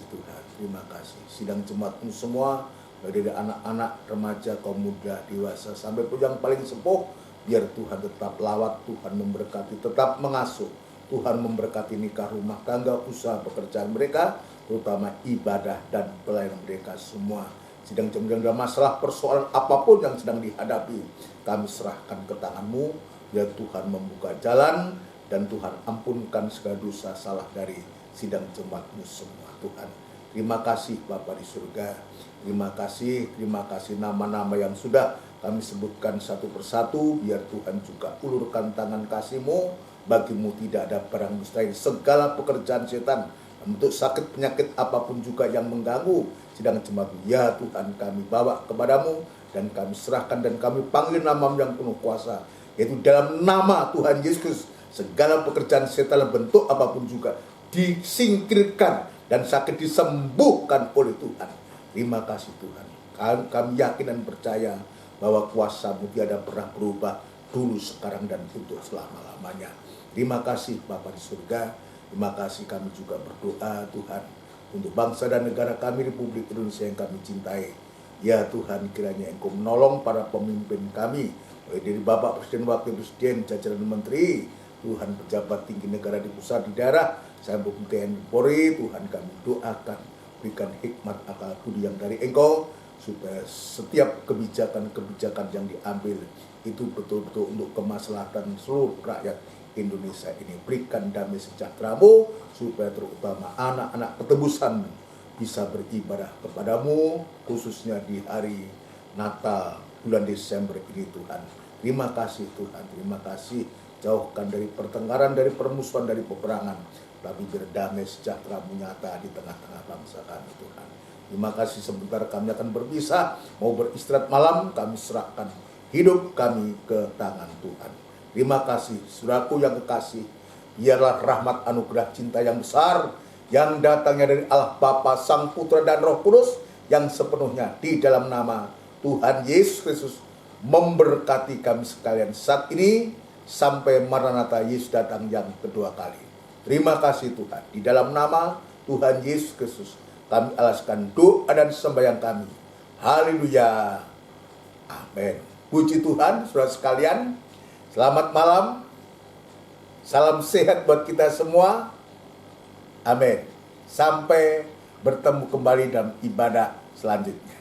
Tuhan, terima kasih. Sidang jemaat-Mu semua, dari anak-anak, remaja, kaum muda, dewasa, sampai pun yang paling sepuh, biar Tuhan tetap lawat, Tuhan memberkati, tetap mengasuh, Tuhan memberkati nikah, rumah tangga, usaha, pekerjaan mereka, terutama ibadah dan pelayanan mereka semua. Sidang dalam masalah persoalan apapun yang sedang dihadapi, kami serahkan ke tangan-Mu, biar Tuhan membuka jalan, dan Tuhan ampunkan segala dosa salah dari sidang jemaat-Mu semua. Tuhan, terima kasih Bapa di surga, terima kasih nama-nama yang sudah kami sebutkan satu persatu, biar Tuhan juga ulurkan tangan kasih-Mu. Bagi-Mu tidak ada barang mustahil. Segala pekerjaan setan, untuk sakit penyakit apapun juga yang mengganggu sidang jemaat-Mu, ya Tuhan, kami bawa kepadamu dan kami serahkan dan kami panggil nama-Mu yang penuh kuasa, yaitu dalam nama Tuhan Yesus. Segala pekerjaan setan bentuk apapun juga disingkirkan dan sakit disembuhkan oleh Tuhan. Terima kasih Tuhan. Kami yakin dan percaya bahwa kuasa-Mu tiada pernah berubah, dulu, sekarang, dan untuk selama-lamanya. Terima kasih Bapa di surga. Terima kasih, kami juga berdoa Tuhan untuk bangsa dan negara kami, Republik Indonesia yang kami cintai. Ya Tuhan, kiranya Engkau menolong para pemimpin kami, mulai dari Bapak Presiden, Wakil Presiden, jajaran menteri, Tuhan, pejabat tinggi negara di pusat, di daerah, sampai TNI Polri. Tuhan, kami doakan, berikan hikmat akal budi yang dari Engkau, supaya setiap kebijakan-kebijakan yang diambil itu betul-betul untuk kemaslahatan seluruh rakyat Indonesia ini. Berikan damai sejahtera-Mu, supaya terutama anak-anak ketebusan bisa beribadah kepadamu, khususnya di hari Natal bulan Desember ini Tuhan. Terima kasih Tuhan, terima kasih. Jauhkan dari pertengkaran, dari permusuhan, dari peperangan, tapi berdamai sejahtera-Mu nyata di tengah-tengah bangsa kami Tuhan. Terima kasih, sebentar kami akan berpisah, mau beristirahat malam, kami serahkan hidup kami ke tangan Tuhan. Terima kasih, saudaraku yang kekasih, biarlah rahmat anugerah cinta yang besar, yang datangnya dari Allah Bapa, Sang Putra dan Roh Kudus, yang sepenuhnya di dalam nama Tuhan Yesus Kristus, memberkati kami sekalian saat ini, sampai Maranatha Yesus datang yang kedua kali. Terima kasih Tuhan, di dalam nama Tuhan Yesus Kristus, kami alaskan doa dan sembahyang kami. Haleluya. Amin. Puji Tuhan, saudara sekalian. Selamat malam. Salam sehat buat kita semua. Amin. Sampai bertemu kembali dalam ibadah selanjutnya.